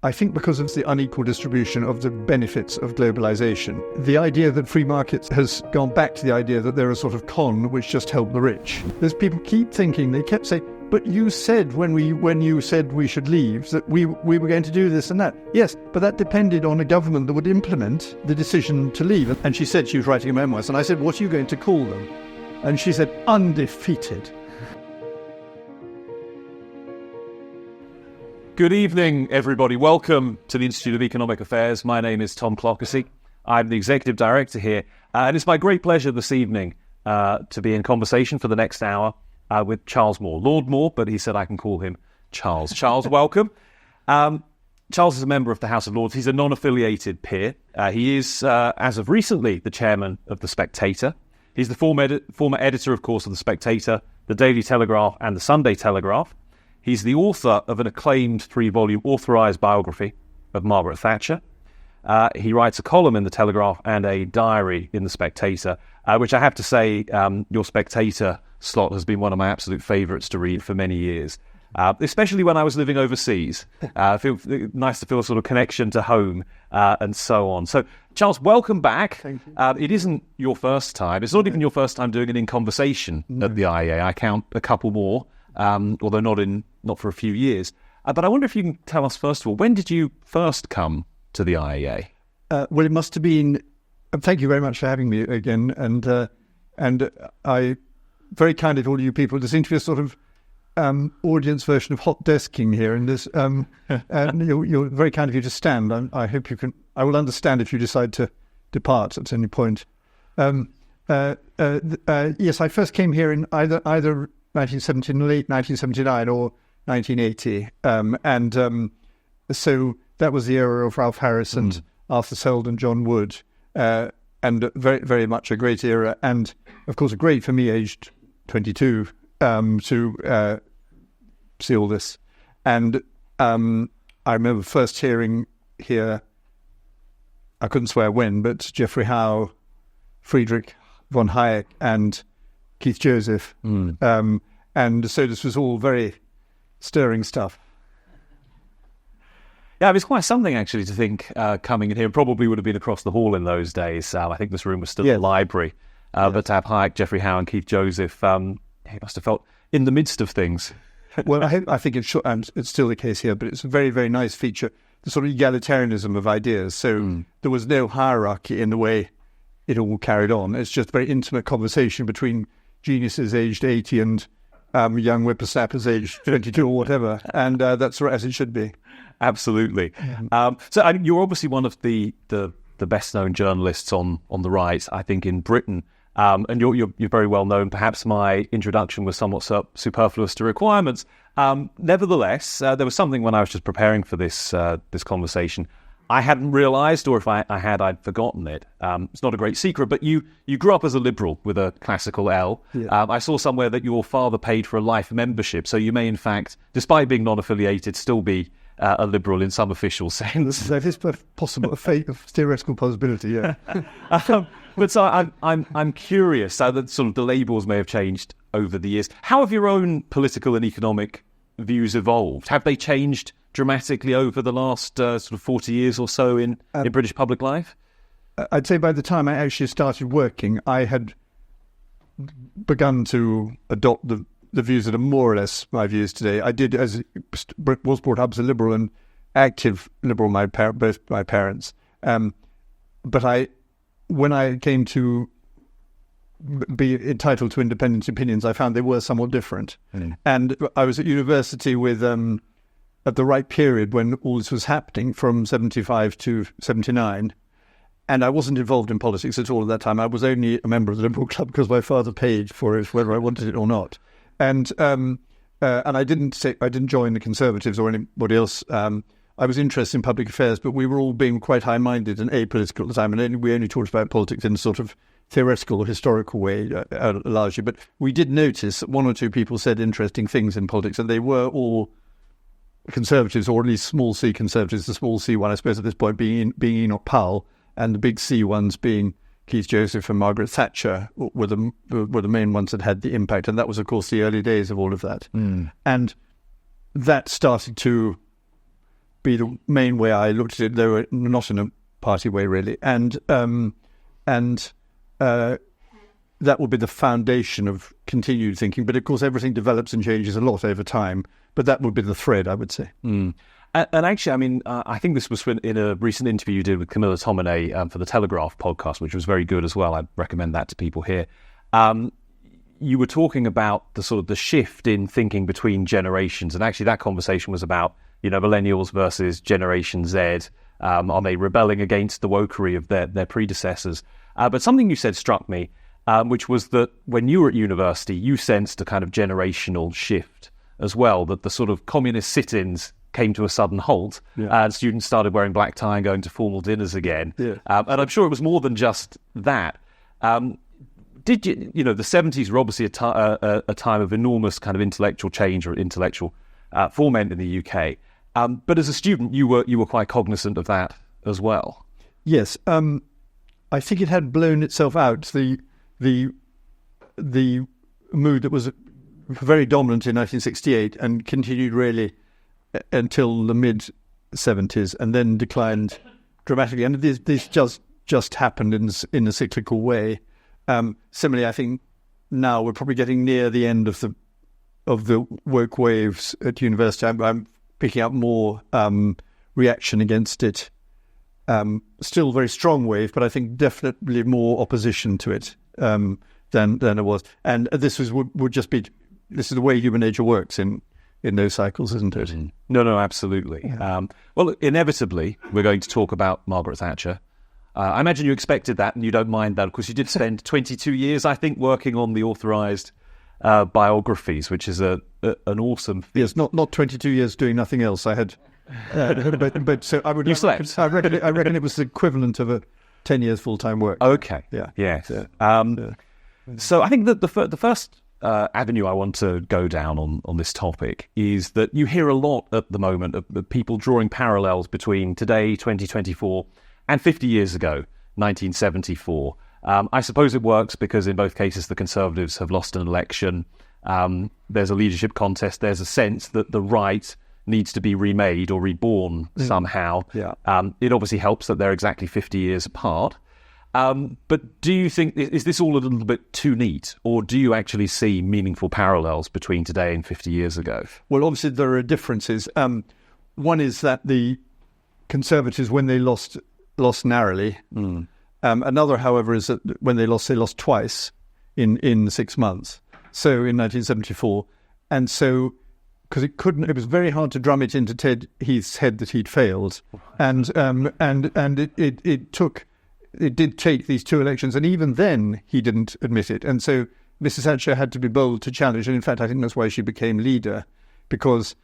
I think because of the unequal distribution of the benefits of globalisation, the idea that free markets has gone back to the idea that they're a sort of con which just help the rich. There's people keep thinking, they kept saying, but you said when you said we should leave that we were going to do this and that. Yes, but that depended on a government that would implement the decision to leave. And she said she was writing memoirs, and I said, what are you going to call them? And she said, undefeated. Good evening, everybody. Welcome to the Institute of Economic Affairs. My name is Tom Clougherty. I'm the Executive Director here. And it's my great pleasure this evening to be in conversation for the next hour with Charles Moore. Lord Moore, but he said I can call him Charles. Charles, welcome. Charles is a member of the House of Lords. He's a non-affiliated peer. He is, as of recently, the chairman of The Spectator. He's the former editor, of course, of The Spectator, The Daily Telegraph and The Sunday Telegraph. He's the author of an acclaimed 3-volume authorised biography of Margaret Thatcher. He writes a column in The Telegraph and a diary in The Spectator, which I have to say, your Spectator slot has been one of my absolute favourites to read for many years, especially when I was living overseas. Feel nice to feel a sort of connection to home and so on. So, Charles, welcome back. Thank you. It isn't your first time. It's not even your first time doing it in conversation at the IEA. I count a couple more. Although not for a few years. But I wonder if you can tell us, first of all, when did you first come to the IEA? Well, it must have been... thank you very much for having me again. And I very kind of all you people. There seems to be a sort of audience version of hot desking here. And this, and you're very kind of you to stand. I hope you can... I will understand if you decide to depart at any point. Yes, I first came here in either 1979, late 1979 or 1980. So that was the era of Ralph Harris and Arthur Selden, John Wood, and very, very much a great era. And, of course, great for me, aged 22, to see all this. And I remember first hearing here, I couldn't swear when, but Geoffrey Howe, Friedrich von Hayek and Keith Joseph. And so this was all very stirring stuff. Yeah, it was quite something, actually, to think coming in here. Probably would have been across the hall in those days. I think this room was still a library. But to have Hayek, Geoffrey Howe and Keith Joseph, he must have felt in the midst of things. Well, I think it's still the case here, but it's a very, very nice feature, the sort of egalitarianism of ideas. So there was no hierarchy in the way it all carried on. It's just a very intimate conversation between geniuses aged 80 and young whippersnappers aged 22 or whatever. And that's right, as it should be. Absolutely. So you're obviously one of the best-known journalists on the right, I think, in Britain. And you're very well known. Perhaps my introduction was somewhat superfluous to requirements. Nevertheless, there was something when I was just preparing for this conversation I hadn't realised, or if I had, I'd forgotten it. It's not a great secret, but you grew up as a liberal with a classical L. Yeah. I saw somewhere that your father paid for a life membership, so you may, in fact, despite being non-affiliated, still be a liberal in some official sense. That is possible, a theoretical possibility, yeah. But so I'm curious how that sort of the labels may have changed over the years. How have your own political and economic views evolved? Have they changed dramatically over the last sort of 40 years or so in British public life? I'd say by the time I actually started working, I had begun to adopt the views that are more or less my views today. I did, as was brought up as a liberal and active liberal, both my parents. But when I came to be entitled to independent opinions, I found they were somewhat different. And I was at university with... at the right period when all this was happening, from 75 to 79, and I wasn't involved in politics at all at that time. I was only a member of the Liberal Club because my father paid for it, whether I wanted it or not. And I didn't join the Conservatives or anybody else. I was interested in public affairs, but we were all being quite high-minded and apolitical at the time, and we only talked about politics in a sort of theoretical or historical way, largely. But we did notice that one or two people said interesting things in politics, and they were all Conservatives, or at least small c Conservatives. The small c one, I suppose, at this point being Enoch Powell, and the big C ones being Keith Joseph and Margaret Thatcher were the main ones that had the impact. And that was, of course, the early days of all of that. And that started to be the main way I looked at it, though not in a party way really, and that would be the foundation of continued thinking. But of course, everything develops and changes a lot over time. But that would be the thread, I would say. And actually, I mean, I think this was in a recent interview you did with Camilla Tominey for the Telegraph podcast, which was very good as well. I'd recommend that to people here. You were talking about the sort of the shift in thinking between generations, and actually that conversation was about, millennials versus Generation Z. Are they rebelling against the wokery of their predecessors? But something you said struck me, which was that when you were at university, you sensed a kind of generational shift as well, that the sort of communist sit-ins came to a sudden halt, and students started wearing black tie and going to formal dinners again. And I'm sure it was more than just that. Did you, the 70s were obviously a time of enormous kind of intellectual change or intellectual foment in the UK. But as a student, you were quite cognizant of that as well. Yes, I think it had blown itself out. The mood that was very dominant in 1968 and continued really until the mid-70s, and then declined dramatically. And this just happened in a cyclical way. Similarly, I think now we're probably getting near the end of the woke waves at university. I'm picking up more reaction against it. Still very strong wave, but I think definitely more opposition to it than it was. And this would just be, this is the way human nature works in those cycles, isn't it? No, absolutely. Yeah. Well, inevitably, we're going to talk about Margaret Thatcher. I imagine you expected that, and you don't mind that. Of course, you did spend 22 years, I think, working on the authorised biographies, which is an awesome thing. Yes, not 22 years doing nothing else. I had, but so I would. You slept. I reckon it was the equivalent of a 10 years full-time work. Okay. Yeah. Yes. Yeah. So I think that the first avenue I want to go down on this topic is that you hear a lot at the moment of people drawing parallels between today, 2024, and 50 years ago, 1974. I suppose it works because in both cases the Conservatives have lost an election. There's a leadership contest. There's a sense that the right needs to be remade or reborn somehow. Yeah. It obviously helps that they're exactly 50 years apart. But do you think, is this all a little bit too neat, or do you actually see meaningful parallels between today and 50 years ago? Well, obviously there are differences. One is that the Conservatives, when they lost narrowly. Another, however, is that when they lost twice in 6 months. So in 1974, and so because it was very hard to drum it into Ted Heath's head that he'd failed, and it did take these two elections, and even then he didn't admit it. And so Mrs. Thatcher had to be bold to challenge, and in fact I think that's why she became leader, because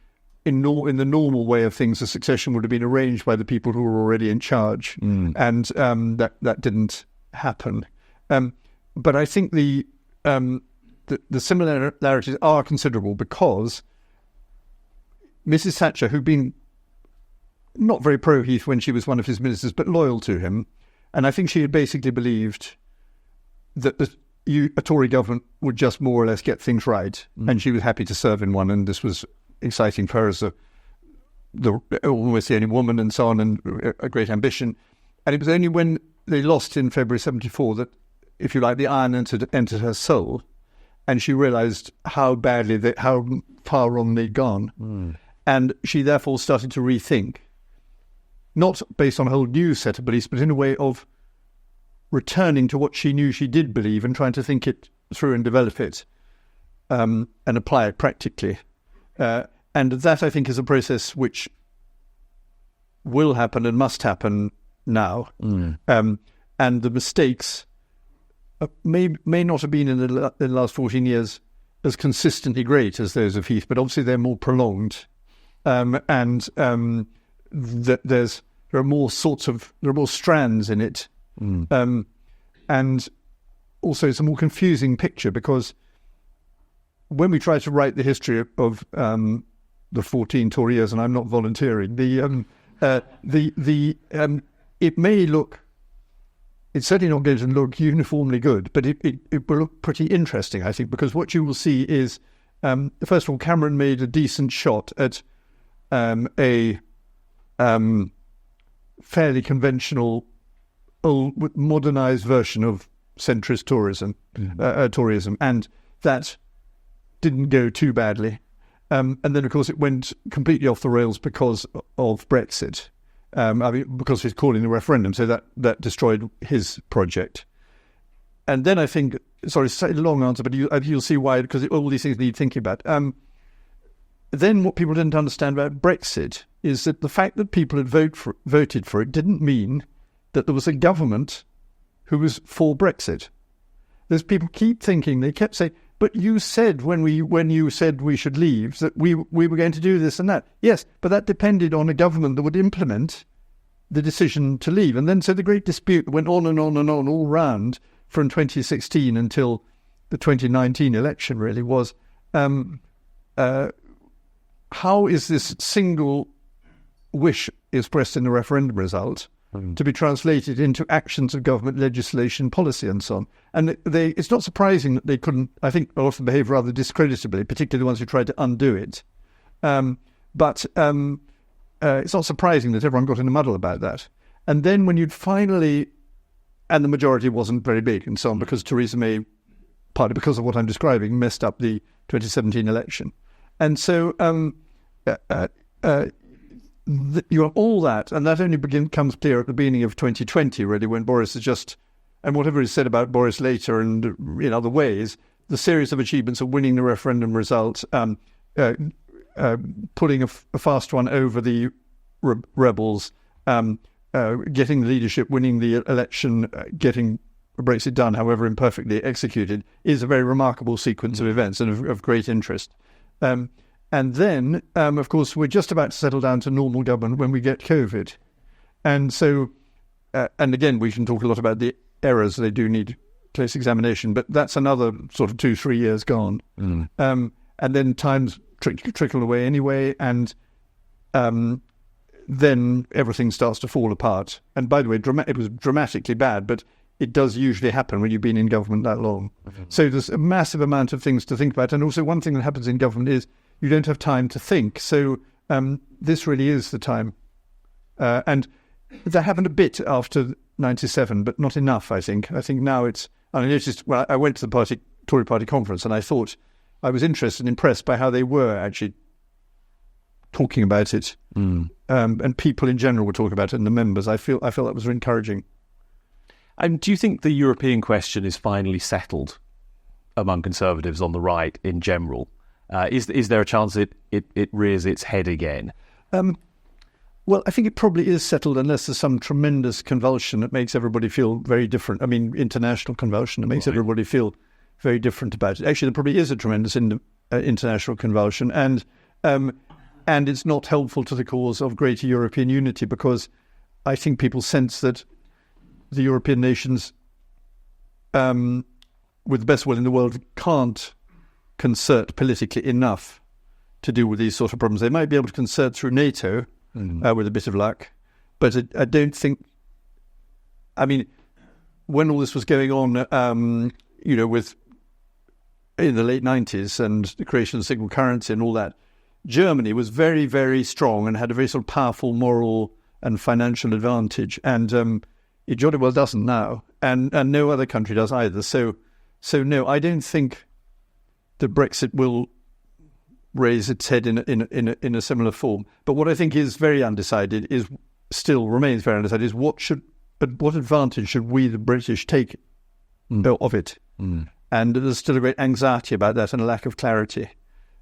in the normal way of things, the succession would have been arranged by the people who were already in charge, and that didn't happen. But I think the similarities are considerable, because Mrs. Thatcher, who'd been not very pro-Heath when she was one of his ministers, but loyal to him, and I think she had basically believed that a Tory government would just more or less get things right, and she was happy to serve in one, and this was exciting for her as almost the only woman and so on, and a great ambition. And it was only when they lost in February 74 that, if you like, the iron entered her soul, and she realised how far wrong they'd gone. And she therefore started to rethink, not based on a whole new set of beliefs, but in a way of returning to what she knew she did believe and trying to think it through and develop it and apply it practically. And that, I think, is a process which will happen and must happen now. And the mistakes may not have been in the last 14 years as consistently great as those of Heath, but obviously they're more prolonged. There are more strands in it. And also it's a more confusing picture, because when we try to write the history of the 14 Tory years, and I'm not volunteering, it may look, it's certainly not going to look uniformly good, but it will look pretty interesting, I think, because what you will see is, first of all, Cameron made a decent shot at a fairly conventional, old, modernised version of centrist Toryism, and that didn't go too badly. And then, of course, it went completely off the rails because of Brexit. Because he's calling the referendum, so that destroyed his project. And then I think, sorry, it's a long answer, but you'll see why, because all these things need thinking about. Then what people didn't understand about Brexit is that the fact that people had voted for it didn't mean that there was a government who was for Brexit. Those people keep thinking, they kept saying, but you said when you said we should leave that we were going to do this and that. Yes, but that depended on a government that would implement the decision to leave. And then so the great dispute went on and on and on all round from 2016 until the 2019 election really was, how is this single wish expressed in the referendum result to be translated into actions of government, legislation, policy, and so on. And it's not surprising that they couldn't, I think, often behave rather discreditably, particularly the ones who tried to undo it. But it's not surprising that everyone got in a muddle about that. And then when you'd finally, and the majority wasn't very big and so on, because Theresa May, partly because of what I'm describing, messed up the 2017 election. And so you have all that, and that only becomes clear at the beginning of 2020, really, when Boris is just, and whatever is said about Boris later and in other ways, the series of achievements of winning the referendum result, pulling a fast one over the rebels, getting the leadership, winning the election, getting Brexit done, however imperfectly executed, is a very remarkable sequence of events and of great interest. And then, of course, we're just about to settle down to normal government when we get COVID. And so, and again, we can talk a lot about the errors. They do need close examination, but that's another sort of 2-3 years gone. And then times trickle away anyway, and then everything starts to fall apart. And by the way, it was dramatically bad, but it does usually happen when you've been in government that long. So there's a massive amount of things to think about. And also one thing that happens in government is you don't have time to think. So this really is the time. And that happened a bit after 97, but not enough, I think. I think now it's... I noticed, well, I went to the Tory party conference and I thought I was interested and impressed by how they were actually talking about it. And people in general were talking about it, and the members. I felt that was encouraging. And do you think the European question is finally settled among Conservatives on the right in general? Is there a chance it rears its head again? Well, I think it probably is settled unless there's some tremendous convulsion that makes everybody feel very different. I mean, international convulsion that makes everybody feel very different about it. Actually, there probably is a tremendous international convulsion, and it's not helpful to the cause of greater European unity, because I think people sense that the European nations, with the best will in the world, can't concert politically enough to deal with these sort of problems. They might be able to concert through NATO with a bit of luck, but I don't think... I mean, when all this was going on, with in the late 90s and the creation of the single currency and all that, Germany was very, very strong and had a very sort of powerful moral and financial advantage, and it jolly well doesn't now, and no other country does either. So no, I don't think that Brexit will raise its head in a similar form. But what I think is very undecided remains very undecided is what advantage should we, the British, take of it? And there's still a great anxiety about that and a lack of clarity,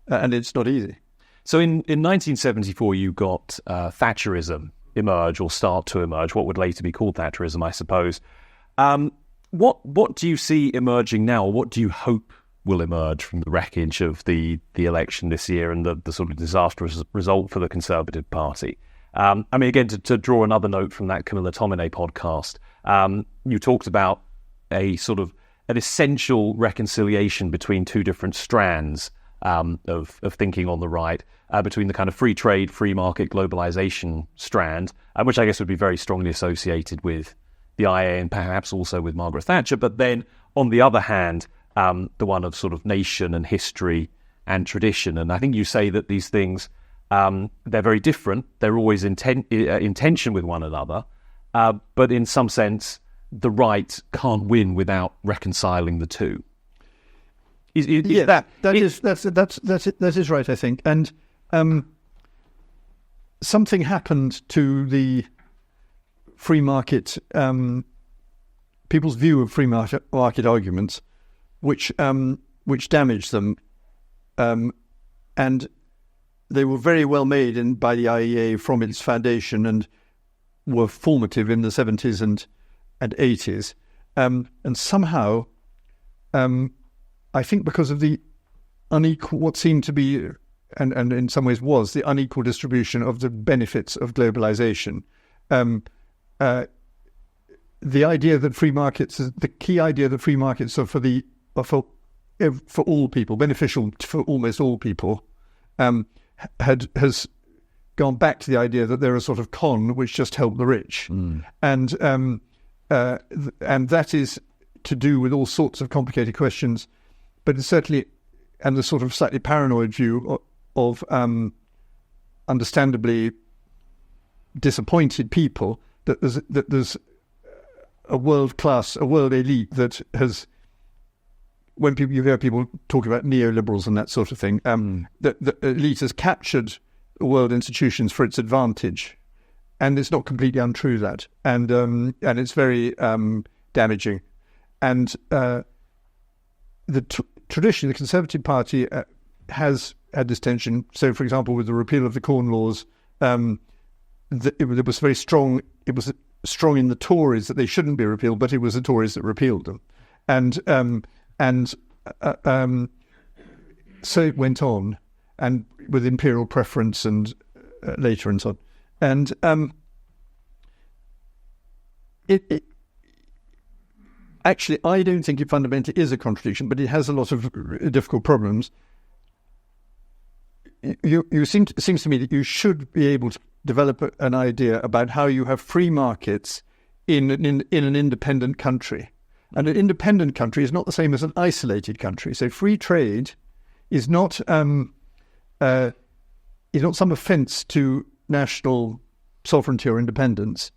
and it's not easy. So in 1974, you got Thatcherism emerge, or start to emerge, what would later be called Thatcherism, I suppose. What do you see emerging now, or what do you hope will emerge from the wreckage of the election this year and the sort of disastrous result for the Conservative Party? I mean, again, to draw another note from that Camilla Tominey podcast, you talked about a sort of an essential reconciliation between two different strands of thinking on the right, between the kind of free trade, free market, globalisation strand, which I guess would be very strongly associated with the IA and perhaps also with Margaret Thatcher, but then on the other hand, the one of sort of nation and history and tradition. And I think you say that these things They're very different. They're always in tension with one another. But in some sense, the right can't win without reconciling the two. That is right, I think. And something happened to the free market, people's view of free market arguments, which damaged them, and they were very well made by the IEA from its foundation and were formative in the 70s and 80s, and somehow, I think because of the unequal, what seemed to be, and in some ways was, the unequal distribution of the benefits of globalization, the idea that free markets, the key idea that free markets are for all people, beneficial for almost all people, has gone back to the idea that they're a sort of con which just help the rich, and that is to do with all sorts of complicated questions, but it's certainly, and the sort of slightly paranoid view of understandably disappointed people that there's a world elite that has, when you hear people talk about neoliberals and that sort of thing, that the elite has captured world institutions for its advantage, and it's not completely untrue, that, and it's very damaging, and traditionally the Conservative Party has had this tension. So, for example, with the repeal of the Corn Laws, it was very strong. It was strong in the Tories that they shouldn't be repealed, but it was the Tories that repealed them, and so it went on, and with imperial preference and later and so on, and it actually, I don't think it fundamentally is a contradiction, but it has a lot of difficult problems. It seems to me that you should be able to develop an idea about how you have free markets in an independent country. And an independent country is not the same as an isolated country. So free trade is not some offence to national sovereignty or independence.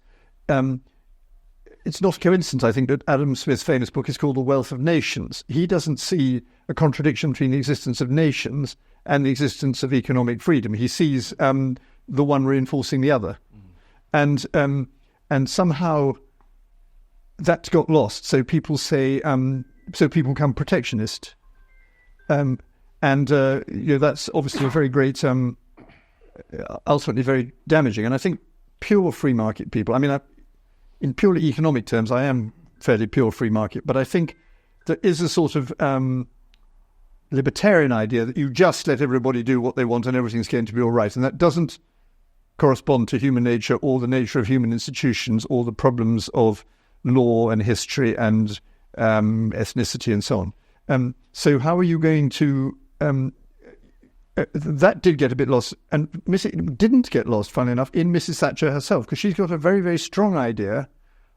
It's not a coincidence, I think, that Adam Smith's famous book is called The Wealth of Nations. He doesn't see a contradiction between the existence of nations and the existence of economic freedom. He sees the one reinforcing the other. And somehow that got lost. So people say, people become protectionist. That's obviously a very great, ultimately very damaging. And I think pure free market people, in purely economic terms, I am fairly pure free market, but I think there is a sort of libertarian idea that you just let everybody do what they want and everything's going to be all right. And that doesn't correspond to human nature or the nature of human institutions or the problems of law and history and ethnicity and so on. So how are you going to... that did get a bit lost, and it didn't get lost, funnily enough, in Mrs. Thatcher herself, because she's got a very, very strong idea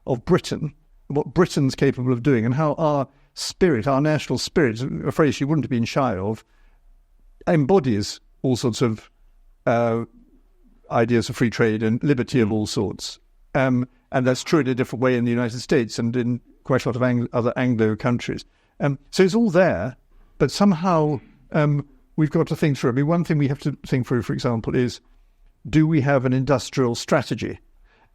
of Britain, what Britain's capable of doing, and how our spirit, our national spirit, a phrase she wouldn't have been shy of, embodies all sorts of ideas of free trade and liberty of all sorts. And that's true in a different way in the United States and in quite a lot of other Anglo countries. So it's all there, but somehow... we've got to think through. One thing we have to think through, for example, is, do we have an industrial strategy?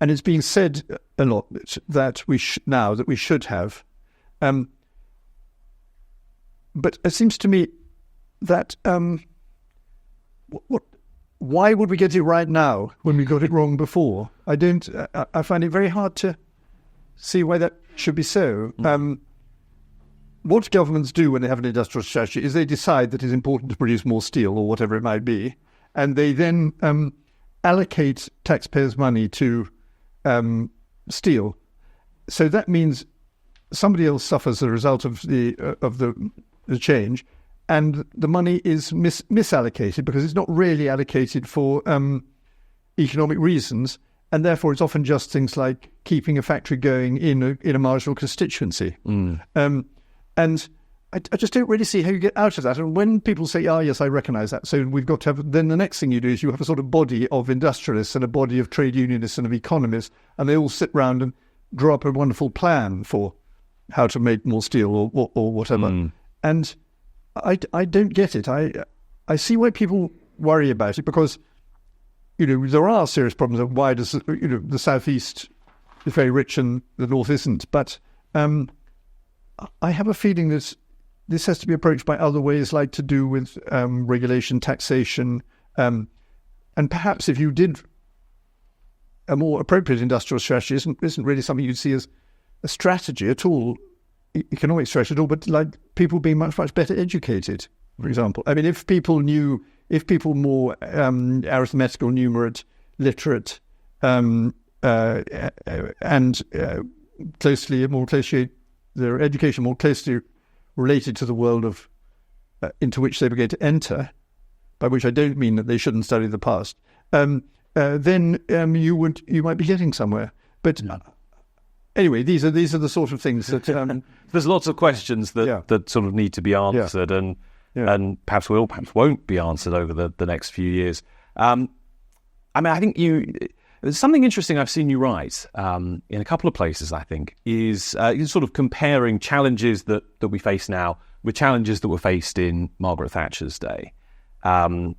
And it's being said a lot that we should have. But it seems to me that why would we get it right now when we got it wrong before? I find it very hard to see why that should be so. What governments do when they have an industrial strategy is they decide that it's important to produce more steel or whatever it might be, and they then allocate taxpayers' money to steel. So that means somebody else suffers as a result of the change, and the money is misallocated because it's not really allocated for economic reasons, and therefore it's often just things like keeping a factory going in a marginal constituency. And I just don't really see how you get out of that. And when people say, yes, I recognise that, so we've got to have, then the next thing you do is you have a sort of body of industrialists and a body of trade unionists and of economists, and they all sit round and draw up a wonderful plan for how to make more steel or whatever. And I don't get it. I see why people worry about it, because, there are serious problems of why does, the Southeast is very rich and the North isn't. But I have a feeling that this has to be approached by other ways, like to do with regulation, taxation, and perhaps if you did a more appropriate industrial strategy, isn't really something you'd see as a strategy at all, economic strategy at all, but like people being much, much better educated, for example. I mean, if people more arithmetical, numerate, literate, and more closely, their education more closely related to the world of into which they were going to enter, by which I don't mean that they shouldn't study the past, then you might be getting somewhere. But anyway, these are the sort of things that there's lots of questions that sort of need to be answered, and perhaps won't be answered over the next few years. I think there's something interesting I've seen you write in a couple of places, I think, is sort of comparing challenges that we face now with challenges that were faced in Margaret Thatcher's day. And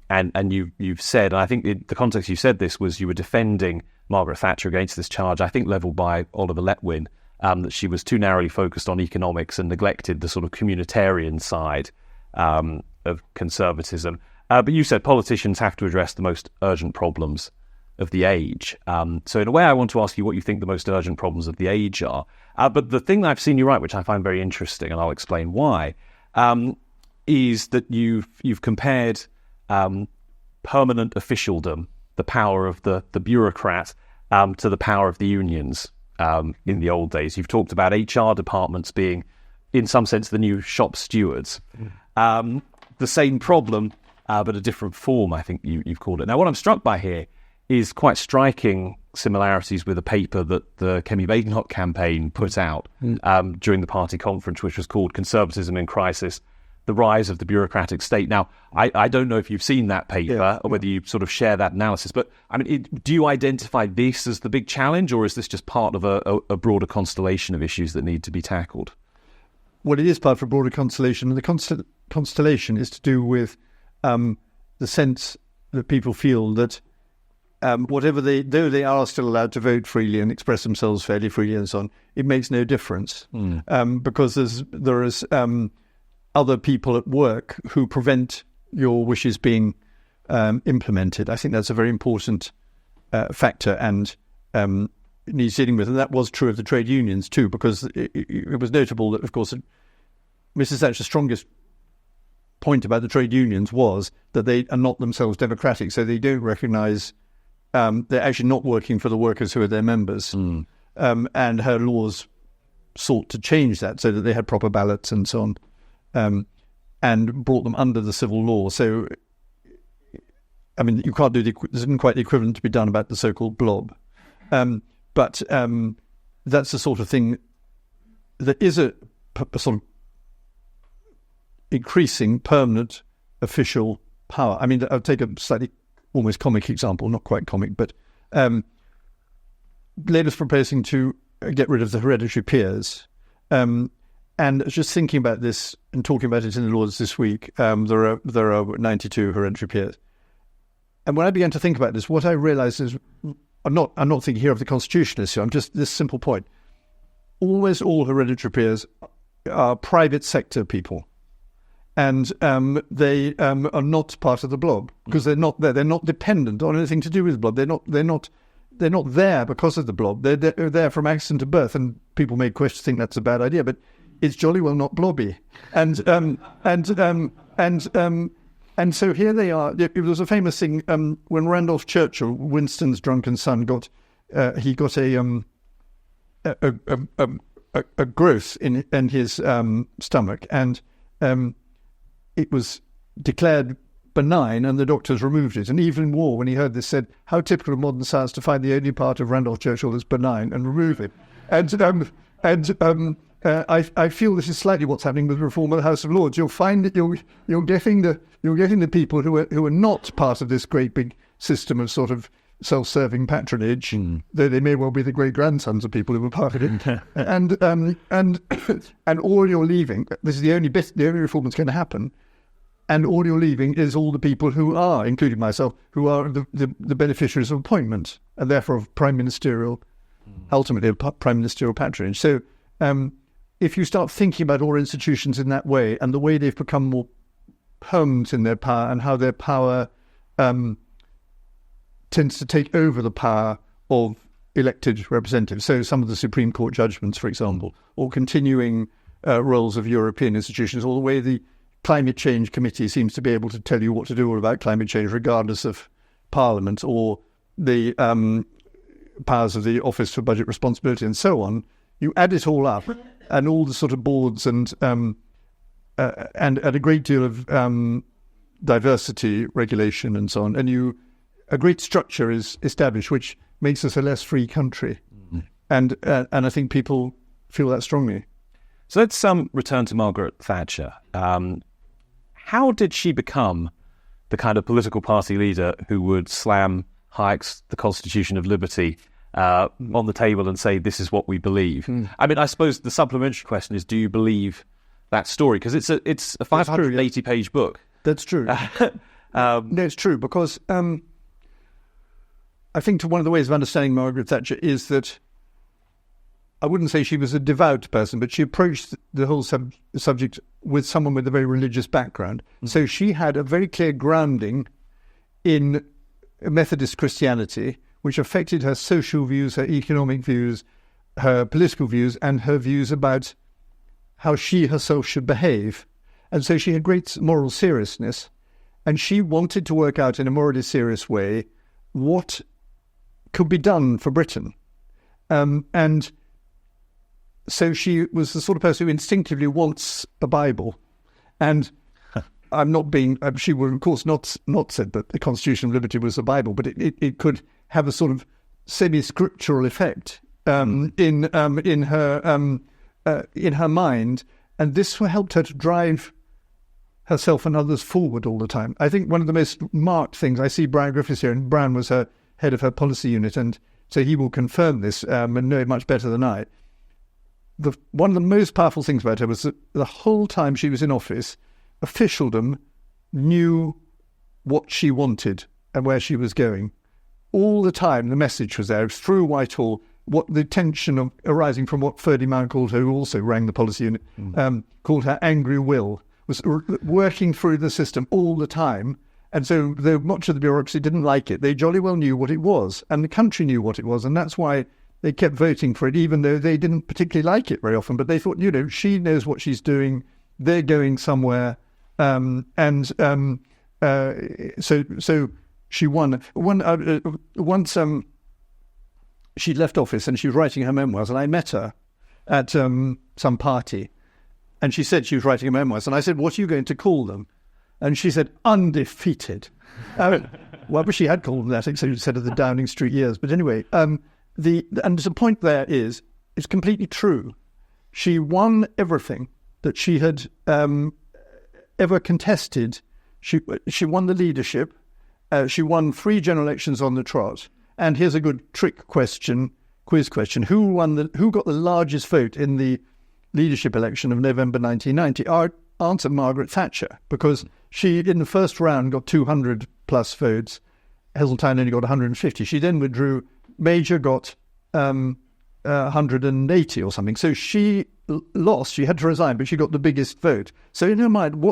you've said, and I think the context you said this was you were defending Margaret Thatcher against this charge, I think levelled by Oliver Letwin, that she was too narrowly focused on economics and neglected the sort of communitarian side of conservatism. But you said politicians have to address the most urgent problems of the age. So in a way, I want to ask you what you think the most urgent problems of the age are. But the thing that I've seen you write, which I find very interesting, and I'll explain why, is that you've compared permanent officialdom, the power of the bureaucrat, to the power of the unions in the old days. You've talked about HR departments being, in some sense, the new shop stewards. The same problem, but a different form, I think you've called it. Now, what I'm struck by here is quite striking similarities with a paper that the Kemi Badenoch campaign put out during the party conference, which was called Conservatism in Crisis, The Rise of the Bureaucratic State. Now, I don't know if you've seen that paper or whether you sort of share that analysis, but I mean, do you identify this as the big challenge, or is this just part of a broader constellation of issues that need to be tackled? Well, it is part of a broader constellation, and the constellation is to do with the sense that people feel that whatever though they are still allowed to vote freely and express themselves fairly freely and so on, it makes no difference because there is other people at work who prevent your wishes being implemented. I think that's a very important factor and needs dealing with, and that was true of the trade unions too, because it was notable that, of course, Mrs. Thatcher's strongest point about the trade unions was that they are not themselves democratic, so they don't recognise they're actually not working for the workers who are their members. And her laws sought to change that so that they had proper ballots and so on, and brought them under the civil law. So, I mean, you can't do there isn't quite the equivalent to be done about the so-called blob. But that's the sort of thing that is a sort of increasing permanent official power. I mean, I'll take a slightly almost comic example, not quite comic, but Labour's proposing to get rid of the hereditary peers. And just thinking about this and talking about it in the Lords this week, there are 92 hereditary peers. And when I began to think about this, what I realised is I'm not thinking here of the constitutionalists here. I'm just this simple point. Almost all hereditary peers are private sector people. And they are not part of the blob because they're not there. They're not dependent on anything to do with the blob. They're not there because of the blob. They're there from accident of birth. And people may think that's a bad idea, but it's jolly well not blobby. And so here they are. It was a famous thing when Randolph Churchill, Winston's drunken son, got a growth in his stomach, and it was declared benign, and the doctors removed it. And Evelyn Waugh, when he heard this, said, "How typical of modern science to find the only part of Randolph Churchill that's benign and remove it." And I feel this is slightly what's happening with reform of the House of Lords. You'll find that you're getting the people who are not part of this great big system of sort of self-serving patronage, though they may well be the great-grandsons of people who were part of it. and all you're leaving. This is the only reform that's going to happen. And all you're leaving is all the people who are, including myself, who are the beneficiaries of appointment and therefore of ultimately prime ministerial patronage. So if you start thinking about all institutions in that way and the way they've become more permanent in their power and how their power tends to take over the power of elected representatives. So some of the Supreme Court judgments, for example, or continuing roles of European institutions, or the way the Climate Change Committee seems to be able to tell you what to do all about climate change, regardless of Parliament, or the powers of the Office for Budget Responsibility and so on. You add it all up, and all the sort of boards and a great deal of diversity regulation and so on, and a great structure is established, which makes us a less free country. And I think people feel that strongly. So let's return to Margaret Thatcher. How did she become the kind of political party leader who would slam Hayek's The Constitution of Liberty on the table and say, this is what we believe? I mean, I suppose the supplementary question is, do you believe that story? Because it's a 580-page book. That's true. No, it's true, because I think one of the ways of understanding Margaret Thatcher is that I wouldn't say she was a devout person, but she approached the whole subject with someone with a very religious background. So she had a very clear grounding in Methodist Christianity, which affected her social views, her economic views, her political views, and her views about how she herself should behave. And so she had great moral seriousness, and she wanted to work out in a morally serious way what could be done for Britain. And so she was the sort of person who instinctively wants a Bible. And she would of course not said that the Constitution of Liberty was a Bible, but it could have a sort of semi-scriptural effect in her mind. And this helped her to drive herself and others forward all the time. I think one of the most marked things, I see Brian Griffiths here, and Brian was her head of her policy unit, and so he will confirm this and know it much better than I. One of the most powerful things about her was that the whole time she was in office, officialdom knew what she wanted and where she was going. All the time, the message was there through Whitehall. What the tension arising from what Ferdinand called her, who also rang the policy unit, called her angry will, was working through the system all the time. And so, though much of the bureaucracy didn't like it, they jolly well knew what it was, and the country knew what it was, and that's why they kept voting for it, even though they didn't particularly like it very often. But they thought, she knows what she's doing. They're going somewhere, so she won. Once she left office and she was writing her memoirs, and I met her at some party, and she said she was writing her memoirs, and I said, "What are you going to call them?" And she said, "Undefeated." But she had called them that instead of the Downing Street years. But anyway. The point there is, it's completely true. She won everything that she had ever contested. She won the leadership. She won 3 general elections on the trot. And here's a good quiz question: Who got the largest vote in the leadership election of November 1990? Our answer: Margaret Thatcher, because she in the first round got 200 plus votes. Heseltine only got 150. She then withdrew. Major got 180 or something. So she lost. She had to resign, but she got the biggest vote. So in her mind,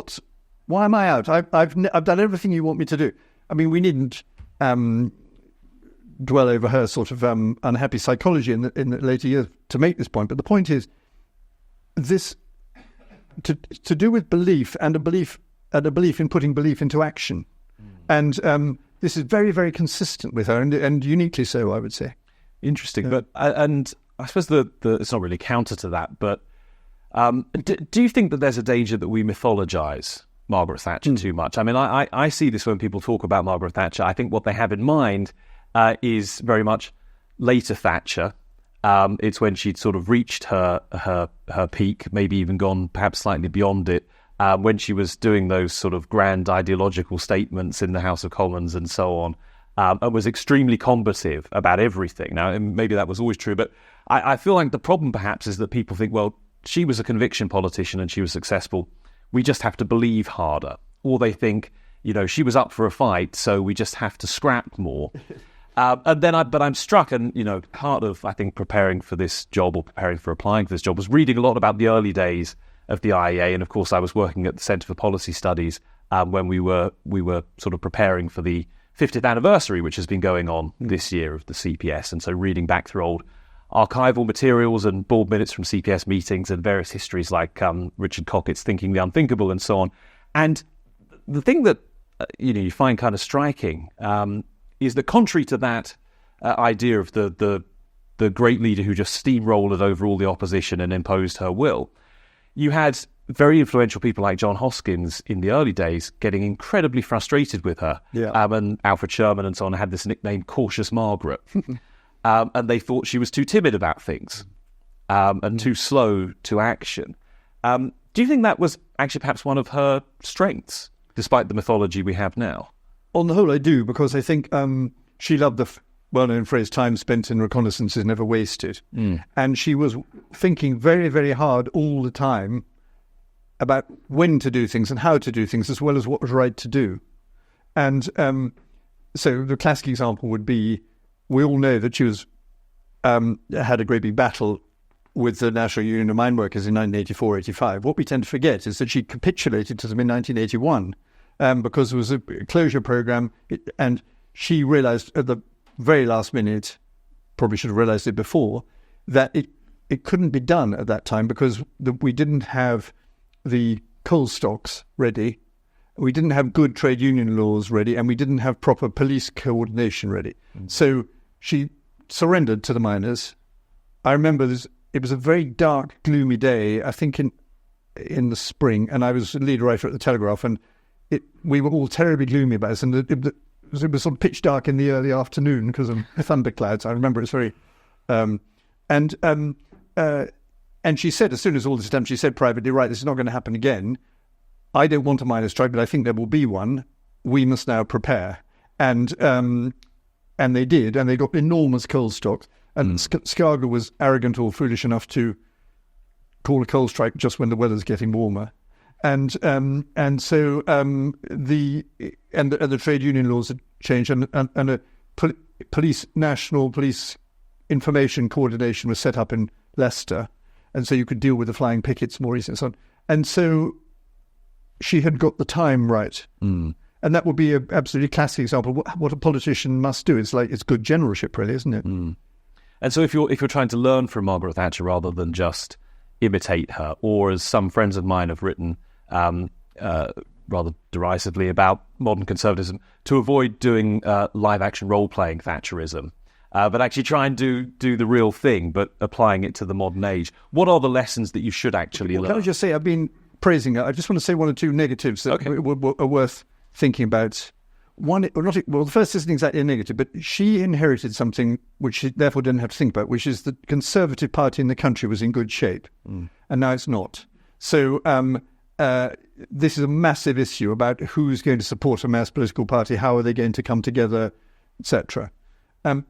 why am I out? I've done everything you want me to do. I mean, we needn't dwell over her sort of unhappy psychology in the later years to make this point. But the point is, this to do with belief and a belief in putting belief into action, and this is very, very consistent with her, and uniquely so, I would say. Interesting. Yeah. But and I suppose it's not really counter to that, but do you think that there's a danger that we mythologize Margaret Thatcher too much? I mean, I see this when people talk about Margaret Thatcher. I think what they have in mind is very much later Thatcher, It's when she'd sort of reached her peak, maybe even gone perhaps slightly beyond it, when she was doing those sort of grand ideological statements in the House of Commons and so on, and was extremely combative about everything. Now, maybe that was always true, but I feel like the problem perhaps is that people think, well, she was a conviction politician and she was successful. We just have to believe harder. Or they think, she was up for a fight, so we just have to scrap more. But I'm struck, and part of, I think, preparing for this job or preparing for applying for this job was reading a lot about the early days of the IEA. And of course, I was working at the Centre for Policy Studies when we were sort of preparing for the 50th anniversary, which has been going on this year, of the CPS. And so reading back through old archival materials and board minutes from CPS meetings and various histories like Richard Cockett's Thinking the Unthinkable and so on. And the thing that you find kind of striking is that contrary to that idea of the great leader who just steamrolled over all the opposition and imposed her will, you had very influential people like John Hoskins in the early days getting incredibly frustrated with her. Yeah. And Alfred Sherman and so on had this nickname Cautious Margaret. And they thought she was too timid about things and too slow to action. Do you think that was actually perhaps one of her strengths, despite the mythology we have now? On the whole, I do, because I think she loved the well-known phrase, time spent in reconnaissance is never wasted. And she was thinking very, very hard all the time about when to do things and how to do things, as well as what was right to do. And so the classic example would be, we all know that she was had a great big battle with the National Union of Mine Workers in 1984-85. What we tend to forget is that she capitulated to them in 1981 because there was a closure program, and she realized at the very last minute, probably should have realized it before, that it couldn't be done at that time because we didn't have the coal stocks ready, we didn't have good trade union laws ready, and we didn't have proper police coordination ready. So she surrendered to the miners. I remember it was a very dark, gloomy day, I think in the spring, and I was a lead writer at The Telegraph, and we were all terribly gloomy about this, and it was sort of pitch dark in the early afternoon because of thunderclouds. I remember it's very... And she said, as soon as all this happened, she said privately, right, this is not going to happen again. I don't want a miners' strike, but I think there will be one. We must now prepare. And they did, and they got enormous coal stocks. And Scargill was arrogant or foolish enough to call a coal strike just when the weather's getting warmer. And so the trade union laws had changed, and a national police information coordination was set up in Leicester, and so you could deal with the flying pickets more easily and so on. And so she had got the time right. And that would be an absolutely classic example of what a politician must do. It's good generalship, really, isn't it? And so if you're trying to learn from Margaret Thatcher rather than just imitate her, or as some friends of mine have written rather derisively about modern conservatism, to avoid doing live-action role-playing Thatcherism, but actually try and do the real thing, but applying it to the modern age. What are the lessons that you should actually learn? Can I just say, I've been praising her. I just want to say one or two negatives that are worth thinking about. The first isn't exactly a negative, but she inherited something which she therefore didn't have to think about, which is the Conservative Party in the country was in good shape, and now it's not. So this is a massive issue about who's going to support a mass political party, how are they going to come together, etc.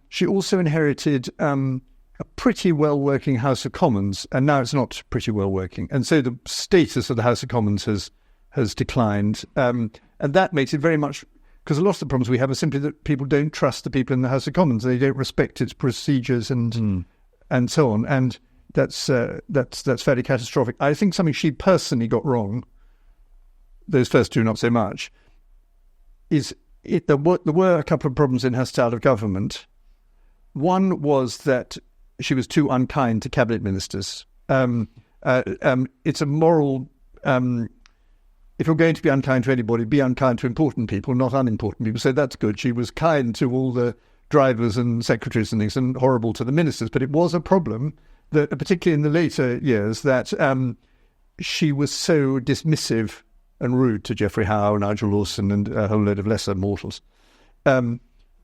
She also inherited a pretty well-working House of Commons, and now it's not pretty well-working. And so the status of the House of Commons has declined. And that makes it very much... Because a lot of the problems we have are simply that people don't trust the people in the House of Commons. They don't respect its procedures and so on. And that's fairly catastrophic. I think something she personally got wrong, those first two not so much, is... There were a couple of problems in her style of government. One was that she was too unkind to cabinet ministers. It's a moral... if you're going to be unkind to anybody, be unkind to important people, not unimportant people. So that's good. She was kind to all the drivers and secretaries and things, and horrible to the ministers. But it was a problem, that, particularly in the later years, that she was so dismissive and rude to Geoffrey Howe, Nigel Lawson, and a whole load of lesser mortals.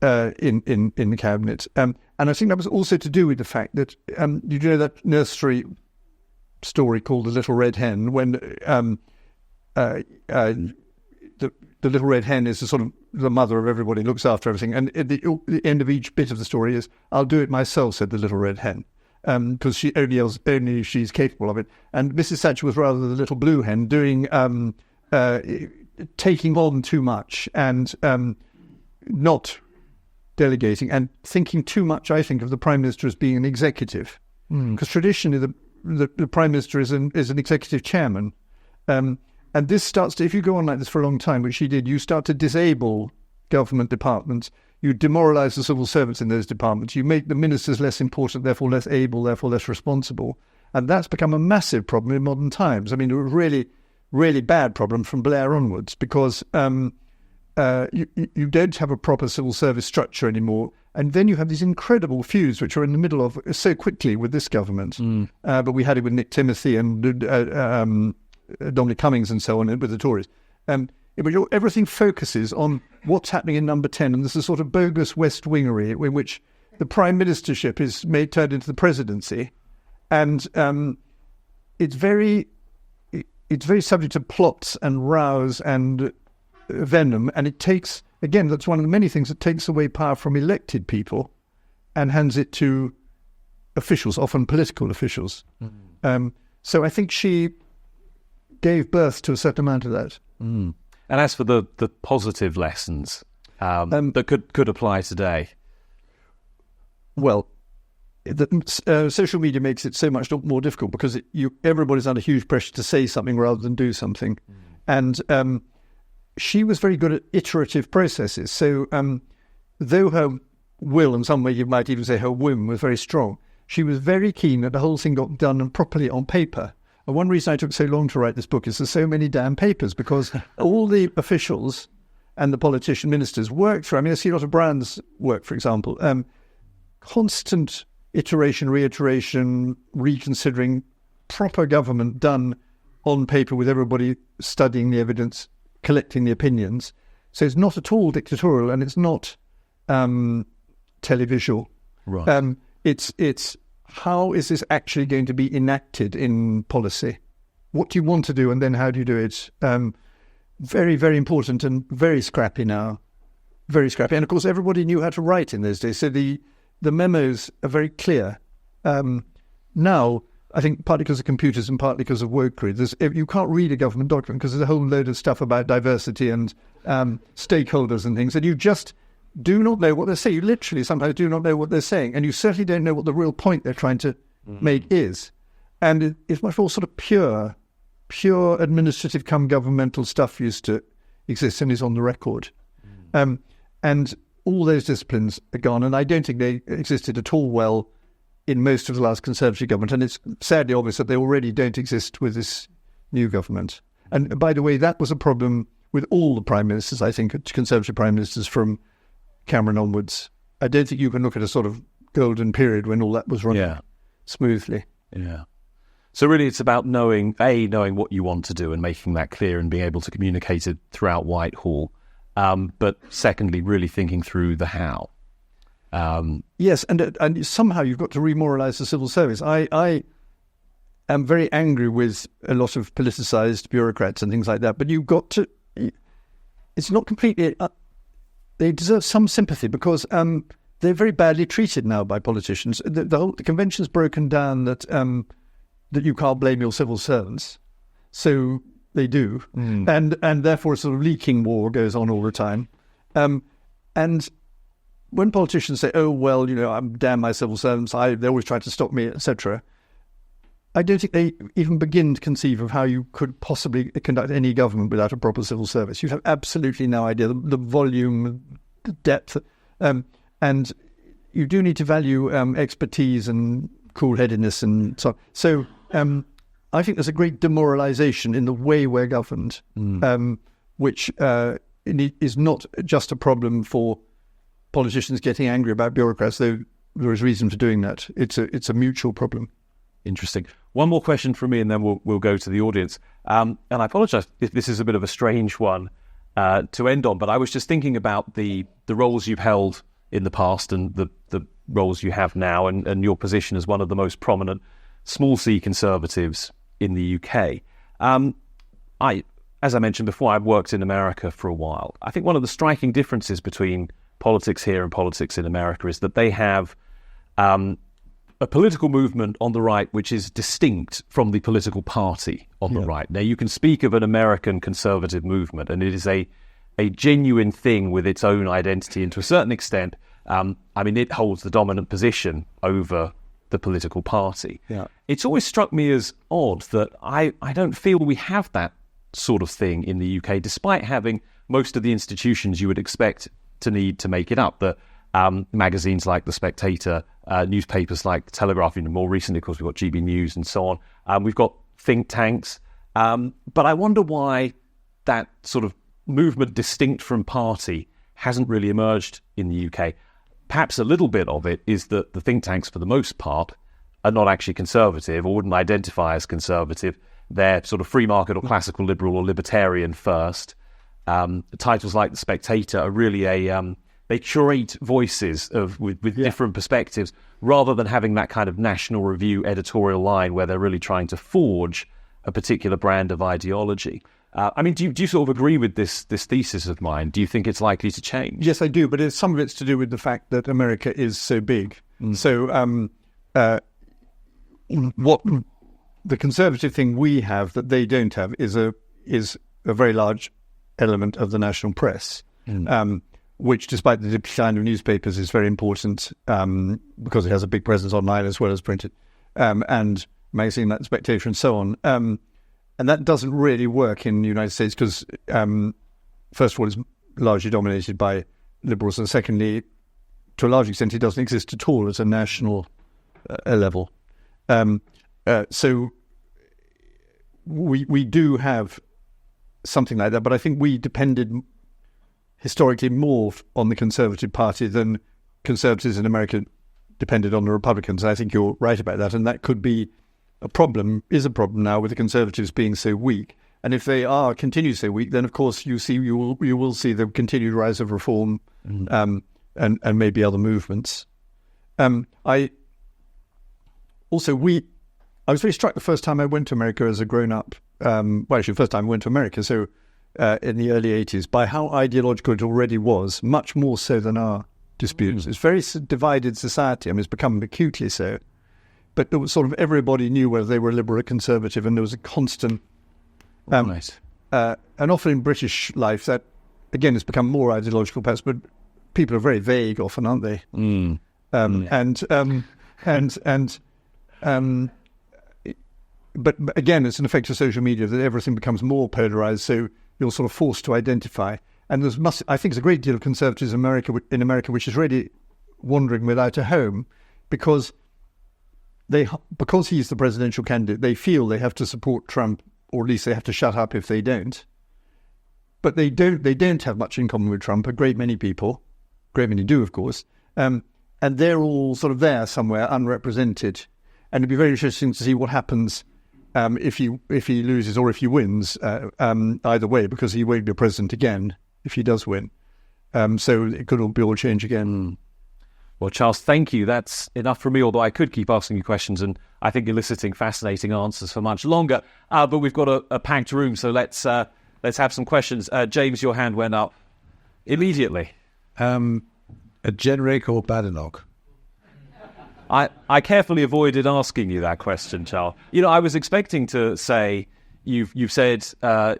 in the cabinet. And I think that was also to do with the fact that you know that nursery story called The Little Red Hen, when the little red hen is the sort of the mother of everybody, looks after everything. And at the end of each bit of the story is, "I'll do it myself," said the little red hen, because she only she's capable of it. And Mrs. Thatcher was rather the little blue hen, doing taking on too much and not delegating, and thinking too much, I think, of the Prime Minister as being an executive. Because traditionally the Prime Minister is an executive chairman. And this starts to, if you go on like this for a long time, which she did, you start to disable government departments. You demoralise the civil servants in those departments. You make the ministers less important, therefore less able, therefore less responsible. And that's become a massive problem in modern times. I mean, a really, really bad problem from Blair onwards, because you don't have a proper civil service structure anymore. And then you have these incredible feuds, which are in the middle of so quickly with this government. But we had it with Nick Timothy and Dominic Cummings and so on with the Tories. Everything focuses on what's happening in Number 10, and there's a sort of bogus West Wingery in which the Prime Ministership is turned into the presidency, and it's very subject to plots and rows and venom, and it takes, again, that's one of the many things that takes away power from elected people and hands it to officials, often political officials. So I think she gave birth to a certain amount of that. And as for the positive lessons that could apply today? Well, social media makes it so much more difficult, because everybody's under huge pressure to say something rather than do something. And she was very good at iterative processes. So though her will, in some way you might even say her whim, was very strong, she was very keen that the whole thing got done and properly on paper. And one reason I took so long to write this book is there's so many damn papers, because all the officials and the politician ministers work through. I mean, I see a lot of Brown's work, for example. Constant iteration, reiteration, reconsidering, proper government done on paper with everybody studying the evidence, collecting the opinions. So it's not at all dictatorial, and it's not televisual. Right. It's how is this actually going to be enacted in policy? What do you want to do, and then how do you do it? Very, very important, and very scrappy now. Very scrappy. And of course, everybody knew how to write in those days. So the memos are very clear. Now, I think partly because of computers and partly because of wokery, you can't read a government document because there's a whole load of stuff about diversity and stakeholders and things, and you just do not know what they're saying. You literally sometimes do not know what they're saying, and you certainly don't know what the real point they're trying to make is. And it's much more sort of pure administrative come governmental stuff used to exist and is on the record. And all those disciplines are gone, and I don't think they existed at all well in most of the last Conservative government, and it's sadly obvious that they already don't exist with this new government. And by the way, that was a problem with all the prime ministers, I think, Conservative prime ministers from Cameron onwards. I don't think you can look at a sort of golden period when all that was running smoothly. Yeah. So really it's about knowing what you want to do and making that clear and being able to communicate it throughout Whitehall. But secondly, really thinking through the how. Yes, and somehow you've got to remoralise the civil service. I am very angry with a lot of politicised bureaucrats and things like that, but you've got to... It's not completely... they deserve some sympathy, because they're very badly treated now by politicians. The convention's broken down that you can't blame your civil servants, so they do, and therefore a sort of leaking war goes on all the time. And when politicians say, "Oh well, I'm damn my civil servants, they always try to stop me," etc., I don't think they even begin to conceive of how you could possibly conduct any government without a proper civil service. You have absolutely no idea the volume, the depth, and you do need to value expertise and cool-headedness and so on. So I think there's a great demoralisation in the way we're governed, which is not just a problem for politicians getting angry about bureaucrats, though there is reason for doing that. It's a mutual problem. Interesting. One more question from me, and then we'll go to the audience. And I apologise if this is a bit of a strange one to end on, but I was just thinking about the roles you've held in the past and the roles you have now, and your position as one of the most prominent small c conservatives in the UK. As I mentioned before, I've worked in America for a while. I think one of the striking differences between politics here and politics in America is that they have a political movement on the right which is distinct from the political party on the right. Now, you can speak of an American conservative movement, and it is a genuine thing with its own identity, and to a certain extent, it holds the dominant position over the political party. Yeah. It's always struck me as odd that I don't feel we have that sort of thing in the UK, despite having most of the institutions you would expect to need to make it up. The magazines like The Spectator, newspapers like The Telegraph, more recently, of course, we've got GB News and so on. We've got think tanks. But I wonder why that sort of movement distinct from party hasn't really emerged in the UK. Perhaps a little bit of it is that the think tanks, for the most part, are not actually conservative or wouldn't identify as conservative. They're sort of free market or classical liberal or libertarian first. Titles like The Spectator are really they curate voices with different perspectives, rather than having that kind of National Review editorial line where they're really trying to forge a particular brand of ideology. Do you sort of agree with this thesis of mine? Do you think it's likely to change? Yes, I do, but some of it's to do with the fact that America is so big. So what the conservative thing we have that they don't have is a very large element of the national press, which, despite the decline of newspapers, is very important because it has a big presence online as well as printed, and magazine like Spectator and so on. And that doesn't really work in the United States because, first of all, it's largely dominated by liberals, and secondly, to a large extent, it doesn't exist at all at a national level. So we do have something like that, but I think we depended historically more on the Conservative Party than conservatives in America depended on the Republicans. I think you're right about that, and that could be a problem now with the Conservatives being so weak. And if they continue so weak, then of course you will see the continued rise of reform and maybe other movements. I was very struck the first time I went to America as a grown-up. First time I went to America, so in the early 80s, by how ideological it already was, much more so than our disputes. It's a very divided society. It's become acutely so. But it was sort of everybody knew whether they were liberal or conservative, and there was a constant... and often in British life, that, again, has become more ideological perhaps, but people are very vague often, aren't they? But again, it's an effect of social media that everything becomes more polarized, so you're sort of forced to identify. And I think there's a great deal of conservatives in America which is really wandering without a home because he's the presidential candidate, they feel they have to support Trump, or at least they have to shut up if they don't. But they don't have much in common with Trump. A great many people, great many do, of course, and they're all sort of there somewhere, unrepresented. And it'd be very interesting to see what happens if he loses or if he wins, either way, because he won't be president again if he does win. So it could all change again. Well, Charles, thank you. That's enough for me, although I could keep asking you questions and I think eliciting fascinating answers for much longer. But we've got a packed room, so let's have some questions. James, your hand went up immediately. A generic or Badenoch? I carefully avoided asking you that question, Charles. I was expecting to say you've said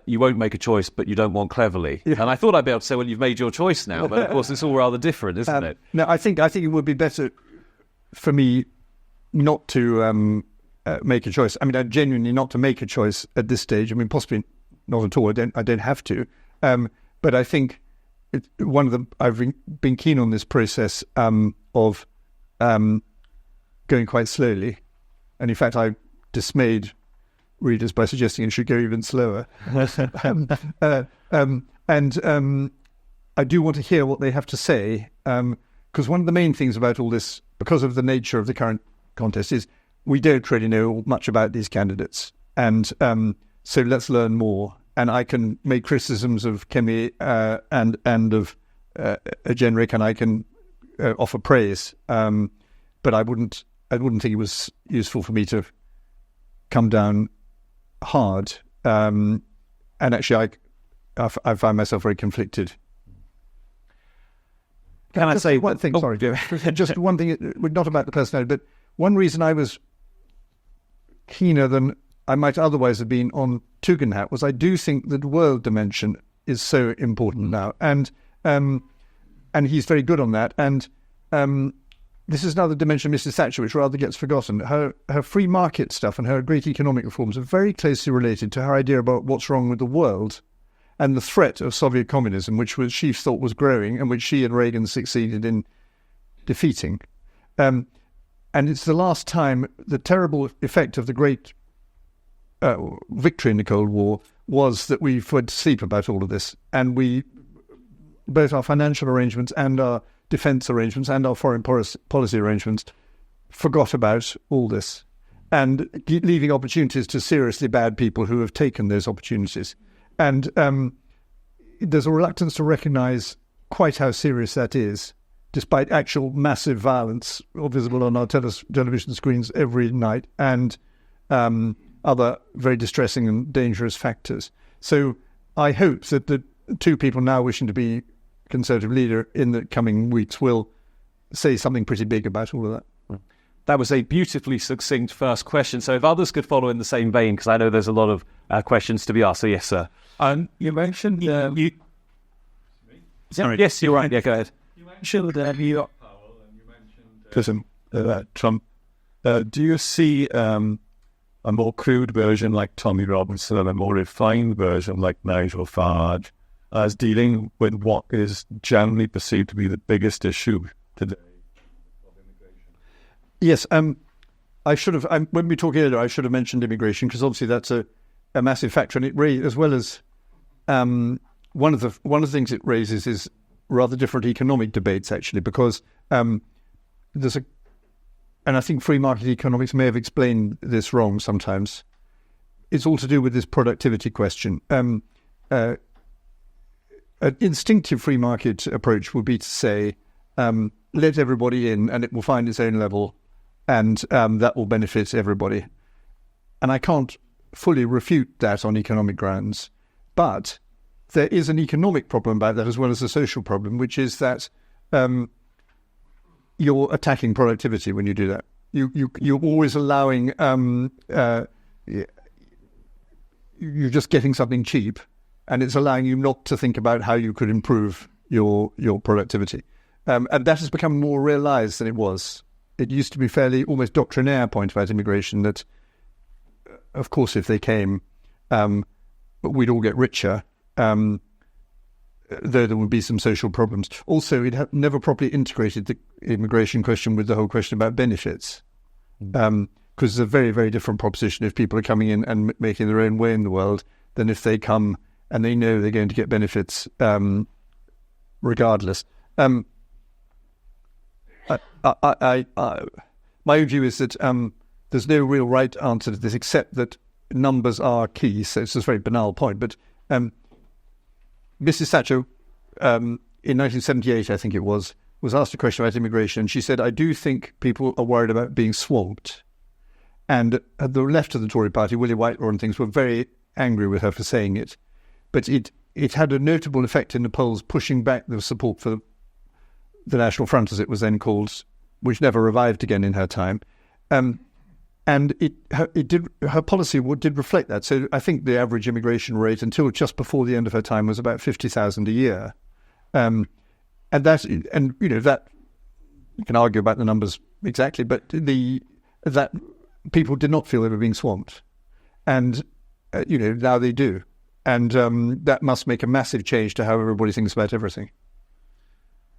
you won't make a choice, but you don't want cleverly, and I thought I'd be able to say, well, you've made your choice now. But of course, it's all rather different, isn't it? No, I think it would be better for me not to make a choice. Genuinely not to make a choice at this stage. Possibly not at all. I don't have to. But I think I've been keen on this process of going quite slowly, and in fact, I dismayed readers by suggesting it should go even slower. I do want to hear what they have to say, because one of the main things about all this, because of the nature of the current contest, is we don't really know much about these candidates, and so let's learn more. And I can make criticisms of Kemi and of Genrick, and I can offer praise, but I wouldn't think it was useful for me to come down hard. And actually, I find myself very conflicted. Can I say one thing? Sorry, just one thing. Not about the personality, but one reason I was keener than I might otherwise have been on Tugendhat was I do think that world dimension is so important now, and he's very good on that. And this is another dimension of Mrs. Thatcher which rather gets forgotten. Her free market stuff and her great economic reforms are very closely related to her idea about what's wrong with the world and the threat of Soviet communism, which she thought was growing and which she and Reagan succeeded in defeating. And it's the last time the terrible effect of the great victory in the Cold War was that we went to sleep about all of this, and both our financial arrangements and our defence arrangements and our foreign policy arrangements forgot about all this, and leaving opportunities to seriously bad people who have taken those opportunities. And there's a reluctance to recognise quite how serious that is, despite actual massive violence visible on our television screens every night, and other very distressing and dangerous factors. So I hope that the two people now wishing to be Conservative leader in the coming weeks will say something pretty big about all of that. That was a beautifully succinct first question. So if others could follow in the same vein, because I know there's a lot of questions to be asked. So yes, sir. You mentioned Sorry. Yes, you're right. Yeah, go ahead. You mentioned New York Powell, and you mentioned Trump. Do you see a more crude version like Tommy Robinson and a more refined version like Nigel Farage as dealing with what is generally perceived to be the biggest issue today? Yes, I should have. When we talked earlier, I should have mentioned immigration, because obviously that's a massive factor, and it as well as one of the things it raises is rather different economic debates, actually, because there's and I think free market economics may have explained this wrong sometimes. It's all to do with this productivity question. An instinctive free market approach would be to say, let everybody in, and it will find its own level, and that will benefit everybody. And I can't fully refute that on economic grounds, but there is an economic problem about that as well as a social problem, which is that you're attacking productivity when you do that. You're always allowing you're just getting something cheap, and it's allowing you not to think about how you could improve your productivity. And that has become more realised than it was. It used to be fairly almost doctrinaire point about immigration that, of course, if they came, we'd all get richer, though there would be some social problems. Also, it had never properly integrated the immigration question with the whole question about benefits, because it's a very, very different proposition if people are coming in and making their own way in the world than if they come and they know they're going to get benefits regardless. My own view is that there's no real right answer to this, except that numbers are key. So it's a very banal point, but Mrs. Thatcher, in 1978, I think it was asked a question about immigration, and she said, "I do think people are worried about being swamped." And at the left of the Tory party, Willie Whitelaw and things were very angry with her for saying it, but it had a notable effect in the polls, pushing back the support for the National Front, as it was then called, which never revived again in her time. And her policy did reflect that. So I think the average immigration rate until just before the end of her time was about 50,000 a year. And you know, that you can argue about the numbers exactly, but that people did not feel they were being swamped. And, you know, now they do. And that must make a massive change to how everybody thinks about everything.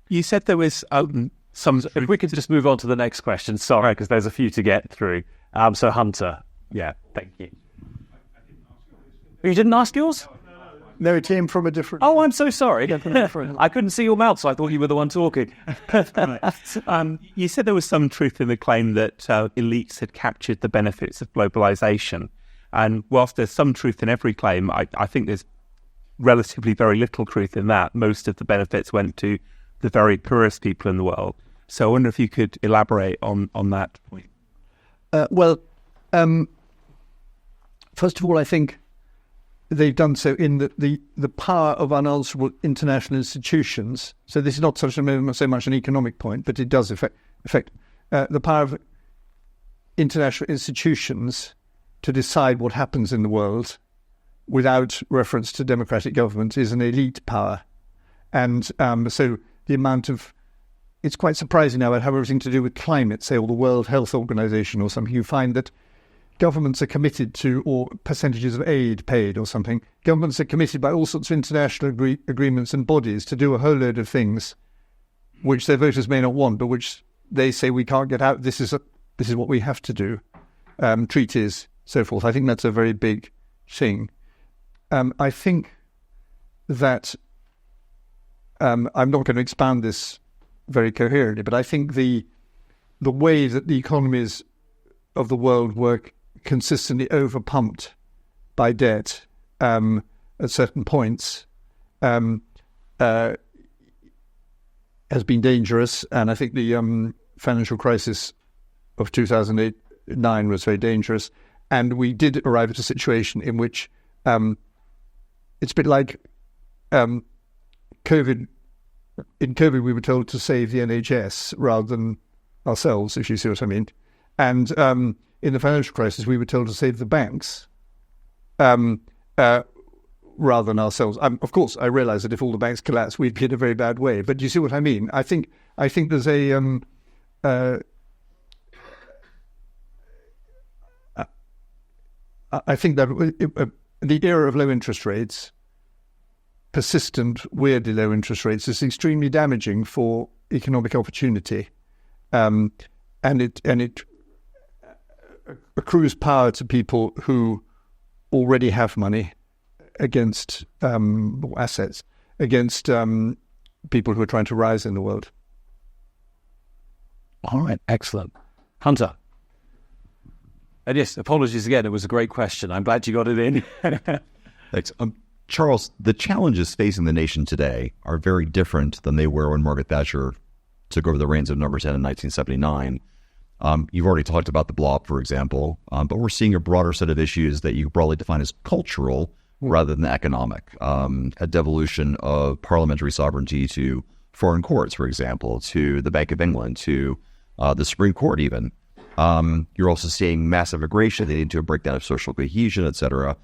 You said there was some... If we could just move on to the next question, sorry, because there's a few to get through. So Hunter, yeah, thank you. You didn't ask yours? No, it came from a different... Oh, I'm so sorry. I couldn't see your mouth, so I thought you were the one talking. You said there was some truth in the claim that elites had captured the benefits of globalisation. And whilst there's some truth in every claim, I think there's relatively very little truth in that. Most of the benefits went to the very poorest people in the world. So I wonder if you could elaborate on that point. First of all, I think they've done so in the power of unanswerable international institutions. So this is not so much an economic point, but it does affect the power of international institutions to decide what happens in the world without reference to democratic government is an elite power. And so the amount of... It's quite surprising now, it have everything to do with climate, say, or the World Health Organization or something. You find that governments are committed to, or percentages of aid paid or something, governments are committed by all sorts of international agreements and bodies to do a whole load of things which their voters may not want, but which they say we can't get out. This is what we have to do. Treaties, so forth. I think that's a very big thing. I think that I'm not going to expand this very coherently, but I think the way that the economies of the world were consistently overpumped by debt at certain points has been dangerous, and I think the financial crisis of 2008-9 was very dangerous, and we did arrive at a situation in which it's a bit like COVID. In COVID, we were told to save the NHS rather than ourselves, if you see what I mean. And in the financial crisis, we were told to save the banks rather than ourselves. Of course, I realise that if all the banks collapsed, we'd be in a very bad way. But do you see what I mean? I think there's a I think that the era of low interest rates, persistent, weirdly low interest rates, is extremely damaging for economic opportunity, and it accrues power to people who already have money against assets against people who are trying to rise in the world. All right, excellent. Hunter. And yes, apologies again. It was a great question. I'm glad you got it in. Thanks. Charles, the challenges facing the nation today are very different than they were when Margaret Thatcher took over the reins of Number 10 in 1979. You've already talked about the blob, for example, but we're seeing a broader set of issues that you broadly define as cultural rather than economic. A devolution of parliamentary sovereignty to foreign courts, for example, to the Bank of England, to the Supreme Court even. You're also seeing massive migration leading to a breakdown of social cohesion, etc.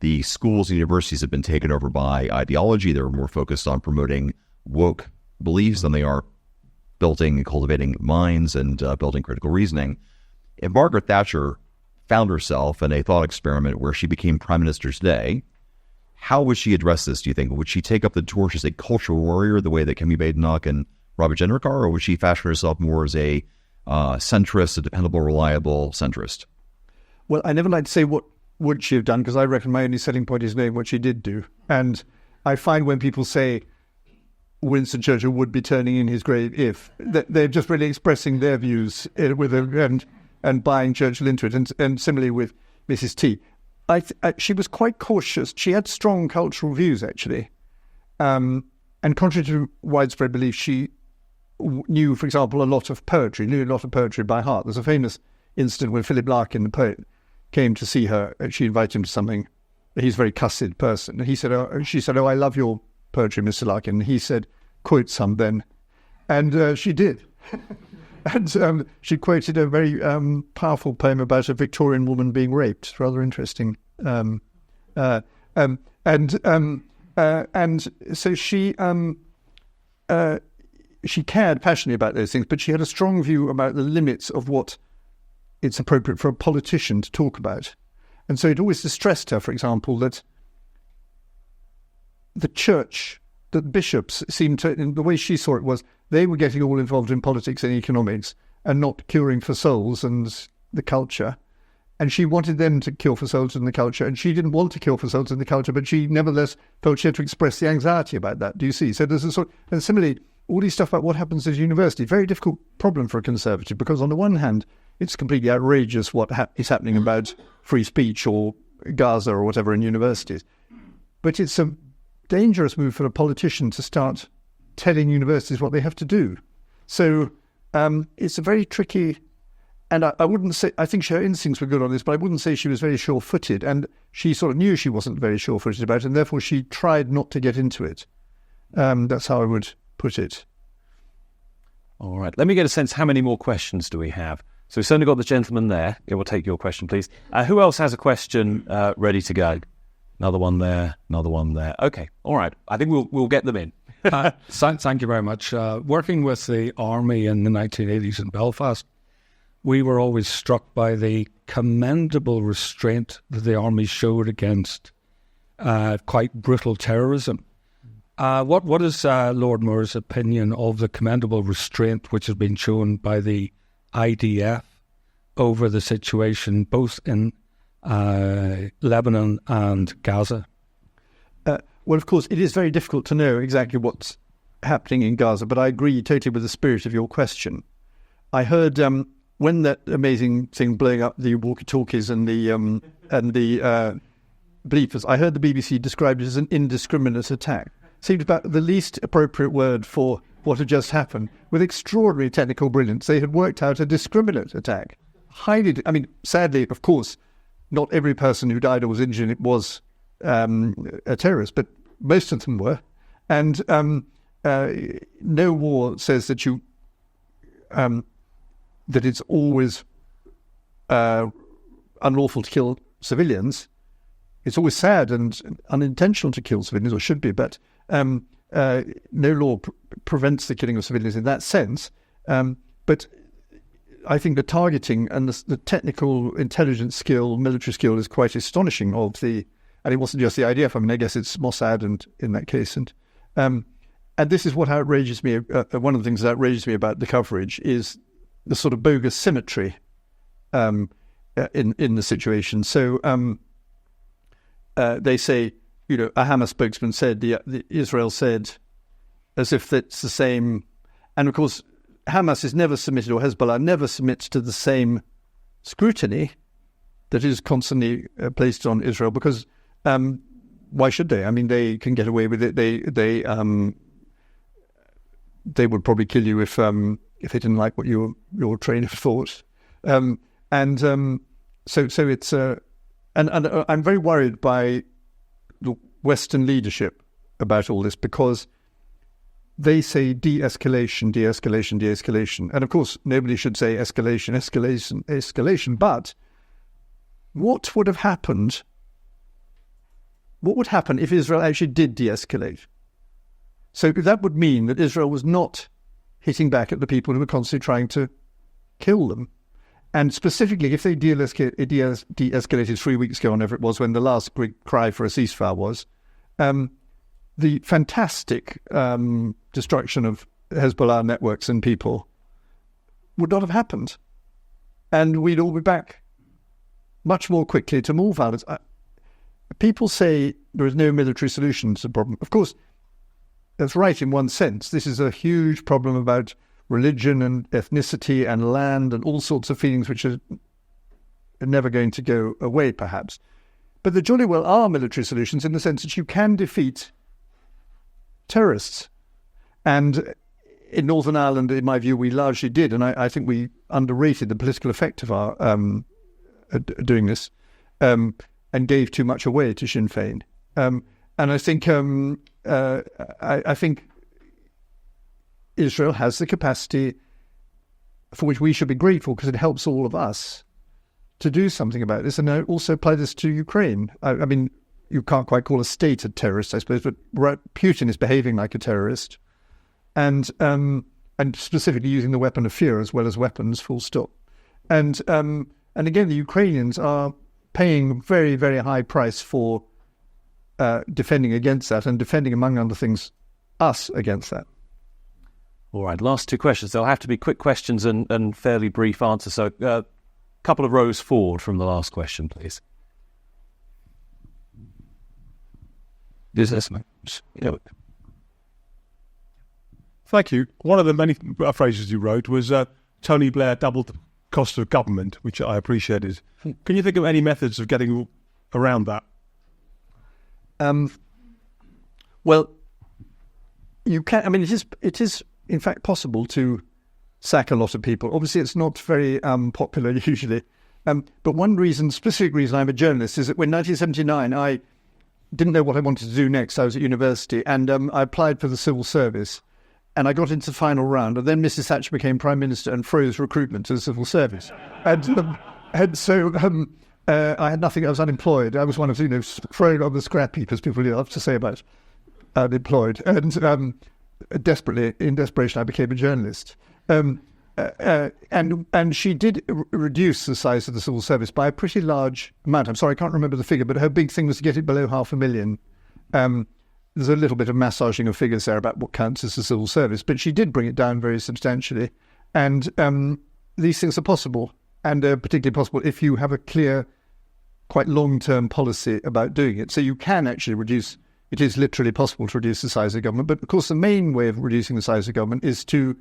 The schools and universities have been taken over by ideology. They're more focused on promoting woke beliefs than they are building and cultivating minds and building critical reasoning. If Margaret Thatcher found herself in a thought experiment where she became prime minister today, how would she address this, do you think? Would she take up the torch as a cultural warrior the way that Kemi Badenoch and Robert Jenrick are, or would she fashion herself more as a centrist, a dependable, reliable centrist? Well, I never like to say what would she have done, because I reckon my only selling point is knowing what she did do. And I find when people say Winston Churchill would be turning in his grave if, they're just really expressing their views and buying Churchill into it. And similarly with Mrs. T. She was quite cautious. She had strong cultural views, actually. And contrary to widespread belief, she knew, for example, a lot of poetry by heart. There's a famous incident when Philip Larkin, the poet, came to see her, and she invited him to something. He's a very cussed person. And she said, "Oh, I love your poetry, Mr. Larkin." And he said, "Quote some then." And she did. And she quoted a very powerful poem about a Victorian woman being raped. It's rather interesting. And so she cared passionately about those things, but she had a strong view about the limits of what it's appropriate for a politician to talk about. And so it always distressed her, for example, that the church, that bishops seemed to, in the way she saw it was, they were getting all involved in politics and economics and not curing for souls and the culture. And she wanted them to cure for souls and the culture, and she didn't want to cure for souls and the culture, but she nevertheless felt she had to express the anxiety about that. Do you see? So there's a sort, and similarly, all these stuff about what happens at university, very difficult problem for a conservative, because on the one hand, it's completely outrageous what is happening about free speech or Gaza or whatever in universities. But it's a dangerous move for a politician to start telling universities what they have to do. So It's a very tricky, and I wouldn't say, I think her instincts were good on this, but I wouldn't say she was very sure-footed, and she sort of knew she wasn't very sure-footed about it, and therefore she tried not to get into it. That's how I would put it. All right. Let me get a sense, how many more questions do we have? So we've certainly got the gentleman there. Yeah, we'll take your question, please. Who else has a question ready to go? Another one there, another one there. Okay, all right. I think we'll get them in. Thank you very much. Working with the army in the 1980s in Belfast, we were always struck by the commendable restraint that the army showed against quite brutal terrorism. What is Lord Moore's opinion of the commendable restraint which has been shown by the IDF over the situation both in Lebanon and Gaza? Well, of course, it is very difficult to know exactly what's happening in Gaza, but I agree totally with the spirit of your question. I heard when that amazing thing blowing up the walkie-talkies and the bleepers, I heard the BBC described it as an indiscriminate attack. Seemed about the least appropriate word for what had just happened. With extraordinary technical brilliance, they had worked out a discriminate attack. Sadly, of course, not every person who died or was injured it was a terrorist, but most of them were. And no war says that you that it's always unlawful to kill civilians. It's always sad and unintentional to kill civilians, or should be, but no law prevents the killing of civilians in that sense. But I think the targeting and the technical intelligence skill, military skill, is quite astonishing. And it wasn't just the IDF. I guess it's Mossad, and in that case, and this is what outrages me. One of the things that outrages me about the coverage is the sort of bogus symmetry in the situation. So they say, a Hamas spokesman said the Israel said, as if it's the same, and of course Hamas is never submitted, or Hezbollah never submits to the same scrutiny that is constantly placed on Israel, because why should they? They can get away with it. They would probably kill you if they didn't like what your trainer thought. So it's and I'm very worried by the Western leadership about all this, because they say de-escalation, de-escalation, de-escalation. And of course, nobody should say escalation, escalation, escalation. But what would have happened? What would happen if Israel actually did de-escalate? So that would mean that Israel was not hitting back at the people who were constantly trying to kill them. And specifically, if they de-escalated 3 weeks ago, whenever it was, when the last cry for a ceasefire was, the fantastic destruction of Hezbollah networks and people would not have happened. And we'd all be back much more quickly to more violence. People say there is no military solution to the problem. Of course, that's right in one sense. This is a huge problem about religion and ethnicity and land and all sorts of feelings which are never going to go away, perhaps. But there jolly well are military solutions, in the sense that you can defeat terrorists. And in Northern Ireland, in my view, we largely did, and I think we underrated the political effect of our doing this, and gave too much away to Sinn Féin. And I think I think Israel has the capacity, for which we should be grateful, because it helps all of us to do something about this. And I also apply this to Ukraine. I mean, you can't quite call a state a terrorist, I suppose, but Putin is behaving like a terrorist, and specifically using the weapon of fear as well as weapons, full stop. And again, the Ukrainians are paying a very, very high price for defending against that, and defending, among other things, us against that. All right, last two questions. They'll have to be quick questions and fairly brief answers. So a couple of rows forward from the last question, please. Thank you. One of the many phrases you wrote was Tony Blair doubled the cost of government, which I appreciated. Can you think of any methods of getting around that? Well, you can. I mean, it is in fact possible to sack a lot of people. Obviously, it's not very popular usually. But one reason, specific reason I'm a journalist is that when 1979, I didn't know what I wanted to do next. I was at university and I applied for the civil service and I got into the final round. And then Mrs. Thatcher became Prime Minister and froze recruitment to the civil service. And so I had nothing. I was unemployed. I was one of, thrown on the scrap heap, as people love to say about unemployed. And in desperation, I became a journalist. And she did reduce the size of the civil service by a pretty large amount. I'm sorry, I can't remember the figure, but her big thing was to get it below 500,000. There's a little bit of massaging of figures there about what counts as the civil service, but she did bring it down very substantially. And these things are possible, and they're particularly possible if you have a clear, quite long-term policy about doing it. So you can actually reduce. It is literally possible to reduce the size of government, but of course the main way of reducing the size of government is to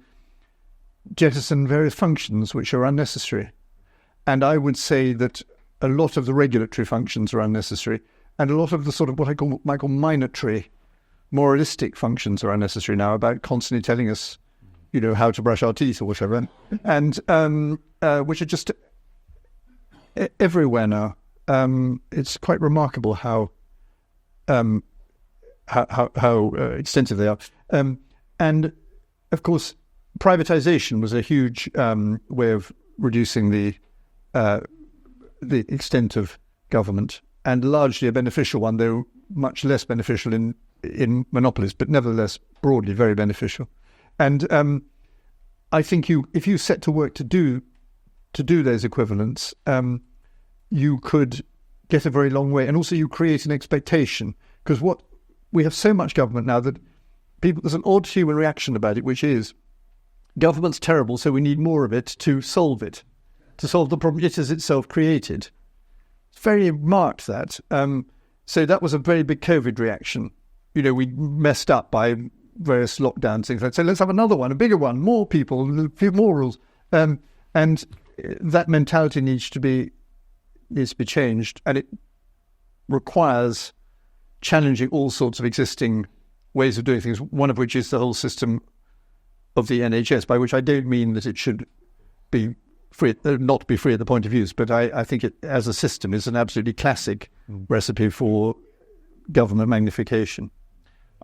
jettison various functions which are unnecessary. And I would say that a lot of the regulatory functions are unnecessary, and a lot of the sort of what I call minatory, moralistic functions are unnecessary now, about constantly telling us, how to brush our teeth or whatever, and which are just everywhere now. It's quite remarkable how extensive they are. And of course, privatization was a huge way of reducing the extent of government, and largely a beneficial one, though much less beneficial in monopolies, but nevertheless broadly very beneficial. And I think if you set to work to do those equivalents, you could get a very long way. And also you create an expectation, because we have so much government now that there's an odd human reaction about it, which is government's terrible, so we need more of it to solve the problem it has itself created. It's very marked, that. So that was a very big COVID reaction. We messed up by various lockdowns, things like that. So let's have another one, a bigger one, more people, a few more rules. And that mentality needs to be changed, and it requires challenging all sorts of existing ways of doing things, one of which is the whole system of the NHS, by which I don't mean that it should be free, not be free at the point of use, but I think it, as a system, is an absolutely classic recipe for government magnification.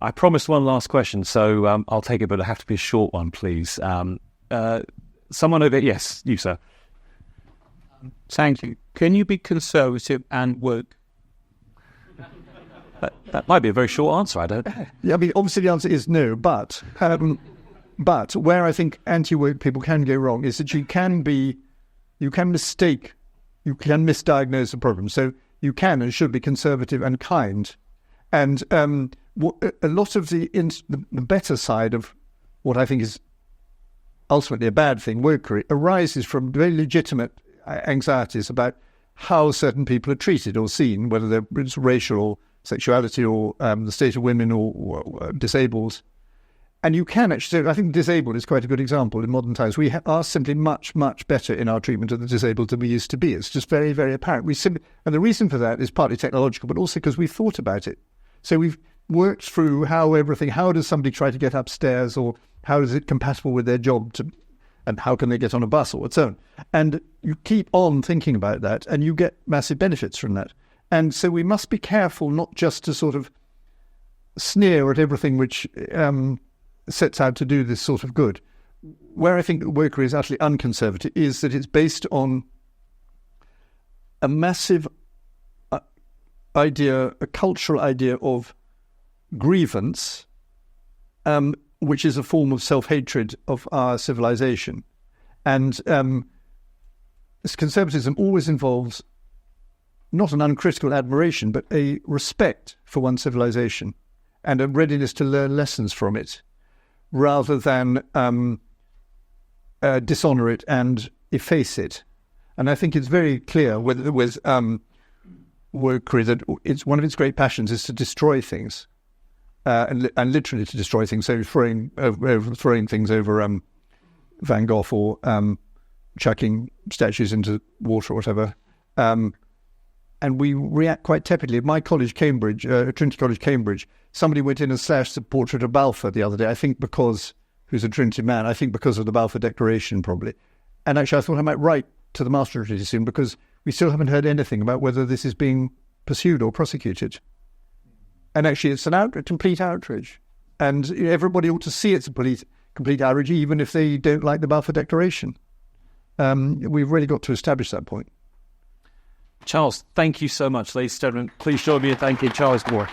I promised one last question, so I'll take it, but it'll have to be a short one, please. Someone over... Yes, you, sir. Thank you. Can you be conservative and woke? That might be a very short answer, I don't know. Yeah, obviously the answer is no, but where I think anti-woke people can go wrong is that you can misdiagnose the problem. So you can and should be conservative and kind. And a lot of the better side of what I think is ultimately a bad thing, wokery, arises from very legitimate anxieties about how certain people are treated or seen, whether it's racial or sexuality or the state of women or disabled. And you can actually, I think disabled is quite a good example in modern times. We are simply much, much better in our treatment of the disabled than we used to be. It's just very, very apparent. And the reason for that is partly technological, but also because we've thought about it. So we've worked through how does somebody try to get upstairs, or how is it compatible with their job, and how can they get on a bus or so on. And you keep on thinking about that, and you get massive benefits from that. And so we must be careful not just to sort of sneer at everything which sets out to do this sort of good. Where I think wokery is actually unconservative is that it's based on a massive idea, a cultural idea of grievance, which is a form of self-hatred of our civilization. And this conservatism always involves not an uncritical admiration, but a respect for one's civilization and a readiness to learn lessons from it, rather than dishonour it and efface it. And I think it's very clear with wokery that it's one of its great passions is to destroy things, and literally to destroy things. So throwing things over Van Gogh, or chucking statues into water or whatever. And we react quite tepidly. At my college, Cambridge, Trinity College, Cambridge, somebody went in and slashed the portrait of Balfour the other day, I think because who's a Trinity man, I think because of the Balfour Declaration probably. And actually I thought I might write to the Master Treaty soon, because we still haven't heard anything about whether this is being pursued or prosecuted. And actually it's an complete outrage. And everybody ought to see it's a complete outrage, even if they don't like the Balfour Declaration. We've really got to establish that point. Charles, thank you so much. Ladies and gentlemen, please join me in thanking Charles Moore.